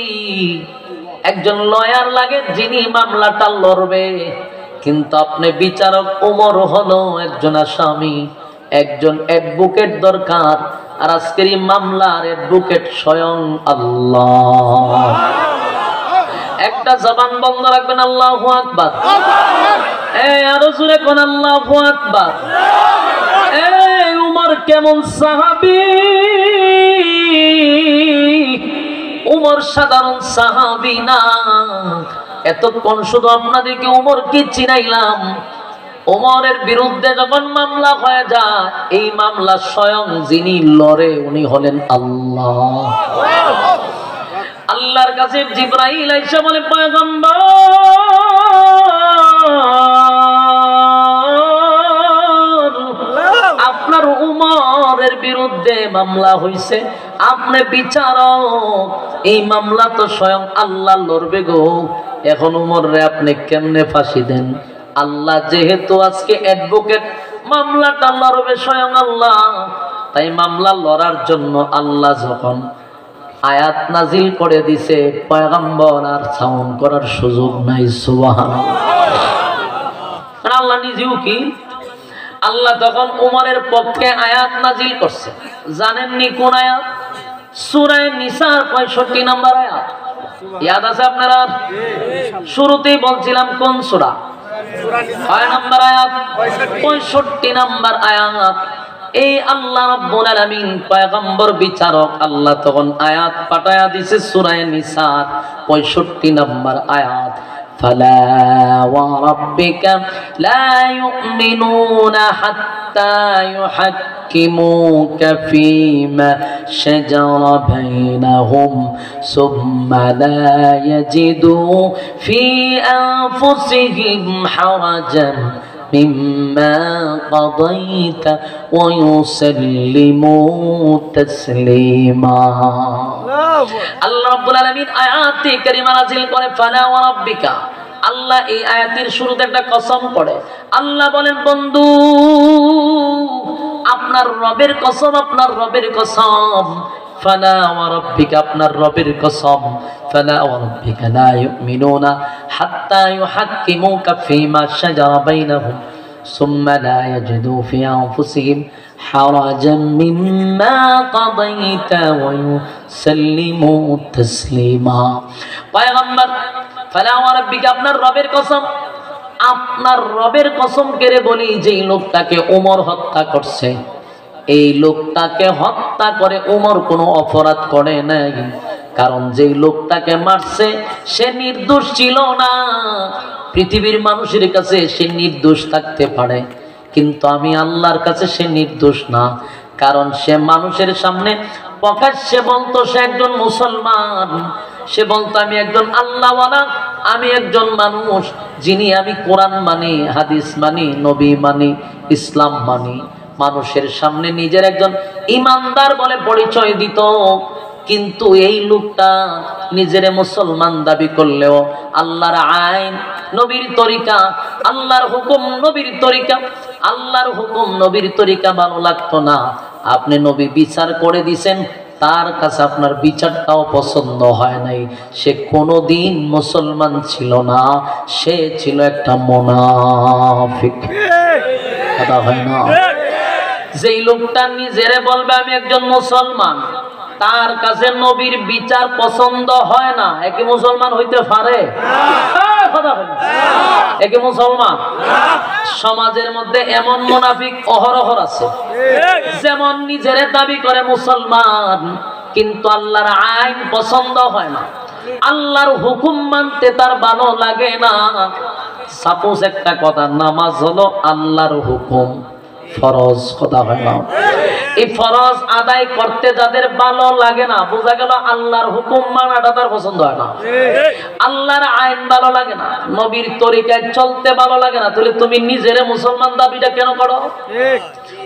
একজন লয়ার লাগে যিনি মামলাটা লড়বে। কিন্তু আপনি বিচারক, ওমর হলো একজন আসামি, একজন অ্যাডভোকেট দরকার। আর আজকের এই মামলার অ্যাডভোকেট স্বয়ং আল্লাহ। একটা জবান বন্ধ রাখবেন, আল্লাহু আকবার। আরো জোরে কোন আল্লাহু আকবার। উমর কেমন সাহাবী! উমর সাধারণ সাহাবী না। এতক্ষণ শুধু আপনাদেরকে উমরকে চিনাইলাম। উমরের বিরুদ্ধে যখন মামলা হয়ে যায়, এই মামলা স্বয়ং যিনি লড়ে উনি হলেন আল্লাহ। আল্লাহর কাছে জিবরাইল আইসা বলে, পয়গম্বর, আপনার উমরের বিরুদ্ধে মামলা হইছে, আপনি বিচারক, এই মামলা তো স্বয়ং আল্লাহ লড়বে গো। এখন উমররে আপনি কেমনে ফাঁসি দেন? আল্লাহ যেহেতু আজকে অ্যাডভোকেট, মামলাটা লড়বে স্বয়ং আল্লাহ। তাই মামলা লড়ার জন্য আল্লাহ যখন আয়াত নাজিল করে দিছে, পয়গম্বর আর সাউন্ড করার সুযোগ নাই। সুবহানাল্লাহ। আল্লাহ নিজেও কি, আল্লাহ তখন উমরের পক্ষে আয়াত নাজিল করছে। জানেননি কোন আয়াত? সূরা নিসার 65 নম্বর আয়াত। ইয়াদ আছে আপনারা? শুরুতেই বলছিলাম কোন সূরা? 6 নম্বর আয়াত, 65 নম্বর আয়াত। এই আল্লাহ রাব্বুল আলামিন পয়গম্বর বিচারক, আল্লাহ তখন আয়াত পাঠায়া দিছে সূরা নিসার 65 নম্বর আয়াত। ফালা ওয়া রাব্বিকা লা ইউমিনুনা হাত্তা ইউহাক্কিমুকা ফীমা শাজারা বাইনাহুম সুম্মা লা ইয়াজিদু ফী আনফুসিহিম হারাজান মিম্মা কাদাইতা ওয়া ইউসাল্লিমু তাসলিমা। আল্লাহ রাব্বুল আলামিন আয়াতে কারিমা নাযিল করে, ফালা ওয়া রাব্বিকা। আল্লাহ এই আয়াতের শুরুতে একটা কসম করে। আল্লাহ বলেন, বন্ধু, আপনার রবের কসম, আপনার রবের কসম। ফালা ওয়া রাব্বিকা, আপনার রবের কসম। ফালা ওয়া রাব্বিকা লা ইউমিনুনা হাত্তা ইউহাক্কিমুকা ফীমা শাজারা বাইনাহুম সুম্মা লা ইয়াজিদু ফী আনফুসিহিম হারাজান মিম্মা কাদাইতা ওয়া ইউসাল্লিমু তাসলিমা। পয়গম্বর, ফালা ওয়া রাব্বিকা, আপনার রবের কসম, আপনার রবের কসম করে বলি, যেই লোকটাকে ওমর হত্যা করছে, এই লোকটাকে হত্যা করে ওমর কোনো অপরাধ করে নাই। কারণ যেই লোকটাকে মারছে সে নির্দোষ ছিল না। পৃথিবীর মানুষের কাছে সে নির্দোষ থাকতে পারে, কিন্তু আমি আল্লাহর কাছে সে নির্দোষ না। কারণ সে মানুষের সামনে প্রকাশ্যে বলতো সে একজন মুসলমান, সে বলতো আমি একজন আল্লাহওয়ালা, আমি একজন মানুষ যিনি, আমি কোরআন মানি, হাদিস মানি, নবী মানি, ইসলাম মানি। মানুষের সামনে নিজের একজন ইমানদার বলে পরিচয় দিত। কিন্তু এই লোকটা নিজের মুসলমান দাবি করলেও আল্লাহর আইন, নবীর তরিকা, আল্লাহর হুকুম, নবীর তরিকা, আল্লাহর হুকুম, নবীর তরিকা ভালো লাগতো না। আপনি নবী বিচার করে দিছেন, তার কাছে আপনার বিচারটাও পছন্দ হয় নাই। সে কোনোদিন মুসলমান ছিল না, সে ছিল একটা মুনাফিক। কথা হয় না? যেই লোকটা নিজেরে বলবে আমি একজন মুসলমান, তার কাছে নবীর বিচার পছন্দ হয় না, একে মুসলমান হইতে পারে? একে মুসলমান? সমাজের মধ্যে এমন মুনাফিক অহরহ আছে, যেমন নিজেরে দাবি করে মুসলমান, কিন্তু আল্লাহর আইন পছন্দ হয় না, আল্লাহর হুকুম মানতে তার ভালো লাগে না। সাপোজ একটা কথা, নামাজ হলো আল্লাহর হুকুম, ফরজ। কথা হয় না? এই ফরজ আদায় করতে যাদের ভালো লাগে না, বোঝা গেল আল্লাহর হুকুম মানাটা তার পছন্দ হয় না, আল্লাহর আইন ভালো লাগে না, নবীর তরিকায় চলতে ভালো লাগে না। তাহলে তুমি নিজেরে মুসলমান দাবিটা কেন করো?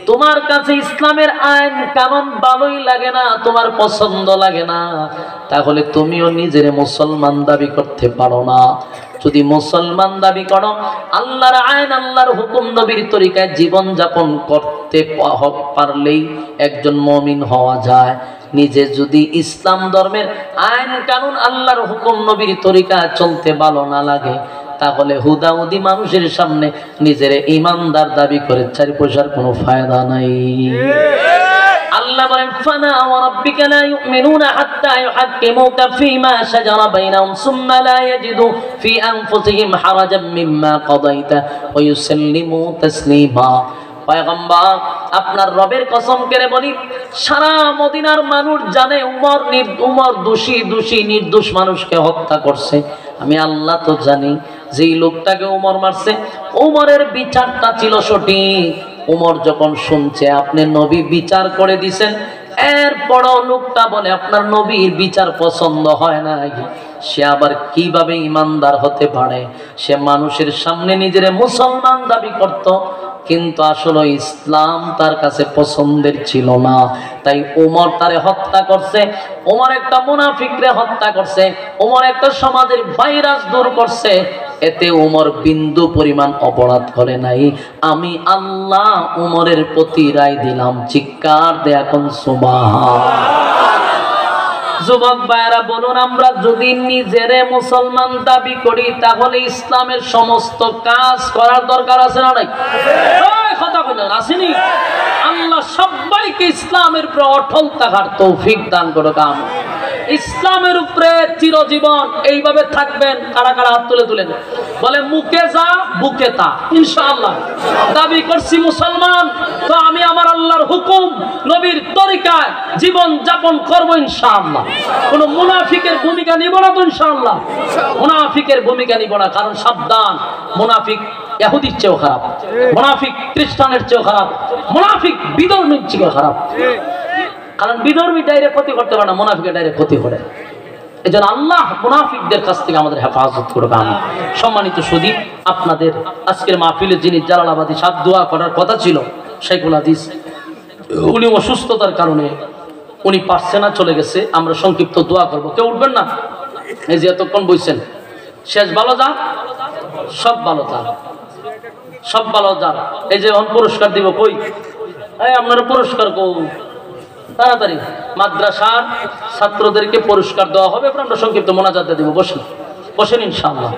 তোমার কাছে ইসলামের আইন কানুন ভালোই লাগে না, তোমার পছন্দ লাগে না, তাহলে তুমিও নিজেরে মুসলমান দাবি করতে পারো না। যদি মুসলমান দাবি করো, আল্লাহর আইন, আল্লাহর হুকুম, নবীর তরিকায় জীবন যাপন করতে পারলেই একজন মুমিন হওয়া যায়। নিজে যদি ইসলাম ধর্মের আইন কানুন, আল্লাহর হুকুম, নবীর তরিকা চলতে ভালো না লাগে, তাহলে হুদাহুদি মানুষের সামনে নিজের ইমানদার দাবি করে 4 পয়সার কোনো ফায়দা নাই। আল্লাহ বলেন ফানা ওয়া রাব্বিকা লা ইউমিনুনা হাত্তা ইউহাক্কিমুকা ফীমা শাজারা বাইনাহুম সুম্মা লা ইয়াজিদু ফী আনফুসিহিম হারাজাম মিম্মা কাদাইতা ওয়া ইউসাল্লিমু তাসলিমা। পয়গম্বর আপনার রবের কসম করে বলি, সারা মদিনার মানুষ জানে উমর দোষী নির্দোষ মানুষকে হত্যা করছে। আমি আল্লাহ তো জানি যেই লোকটাকে উমর মারছে উমরের বিচারটা ছিল সঠিক। উমর যখন শুনছে আপনি নবী বিচার করে দিছেন, এরপরও লোকটা বলে আপনার নবীর বিচার পছন্দ হয় না, সে আবার কিভাবে ইমানদার হতে পারে? সে মানুষের সামনে নিজের মুসলমান দাবি করত, কিন্তু আসলে ইসলাম তার কাছে পছন্দের ছিল না। তাই ওমর তারে হত্যা করছে, ওমর একটা মুনাফিকরে হত্যা করছে, ওমর একটা সমাজের ভাইরাস দূর করছে। এতে ওমর বিন্দু পরিমাণ অপরাধ করে নাই। আমি আল্লাহ ওমরের প্রতি রায় দিলাম। চিৎকার দে এখন সুবহান। যুবক ভাইরা বলুন, আমরা যদি নিজেরে মুসলমান দাবি করি তাহলে ইসলামের সমস্ত কাজ করার দরকার আছে না নাই? কথা বলেন আসেনি? আল্লাহ সবাইকে ইসলামের উপরে অটল থাকার তৌফিক দান করুক। আমিন। ইসলামের উপরে চিরজীবন এইভাবে থাকবেন। কারা কারা হাত তুলে তুলেন, বলে মুখে যা বুকে তা। ইনশাআল্লাহ দাবি করছি মুসলমান, তো আমি আমার আল্লাহর হুকুম নবীর তরিকায় জীবন যাপন করব ইনশাআল্লাহ। কোন মুনাফিকের ভূমিকা নিব না তো ইনশাআল্লাহ। মুনাফিকের ভূমিকা নিব না, কারণ সাবধান, মুনাফিক ইহুদির চেয়েও খারাপ, মুনাফিক খ্রিস্টানের চেয়েও খারাপ, মুনাফিক বিধর্মীর চেয়েও খারাপ। কারণ বিধর্মী ডাইরেক্ট ক্ষতি করতে পারে না, মুনাফিকের ডাইরেক্ট ক্ষতি করে। এই জন্য আল্লাহ মুনাফিকদের কাছ থেকে আমাদের হেফাজত করবে। আমি সম্মানিত সুদী, আপনাদের আজকের মাহফিলে যিনি জালালাবাদী সাদ দোয়া করার কথা ছিল শাইখুল হাদিস, উনি অসুস্থতার কারণে উনি পারছে না, চলে গেছে। আমরা সংক্ষিপ্ত দোয়া করব। কেউ উঠবেন না? এই যে এতক্ষণ বলছেন, শেষ ভালো যান, সব ভালো যান, সব ভালো যান। এই যে পুরস্কার দিব, কই আপনারা পুরস্কার কো তাড়াতাড়ি মাদ্রাসার ছাত্রদেরকে পুরস্কার দেওয়া হবে। আমরা সংক্ষিপ্ত মোনাজাত দিব। বসেন বসেন ইনশাআল্লাহ।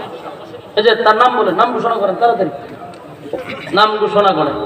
এই যে তার নাম বলেন, নাম ঘোষণা করেন, তাড়াতাড়ি নাম ঘোষণা করেন।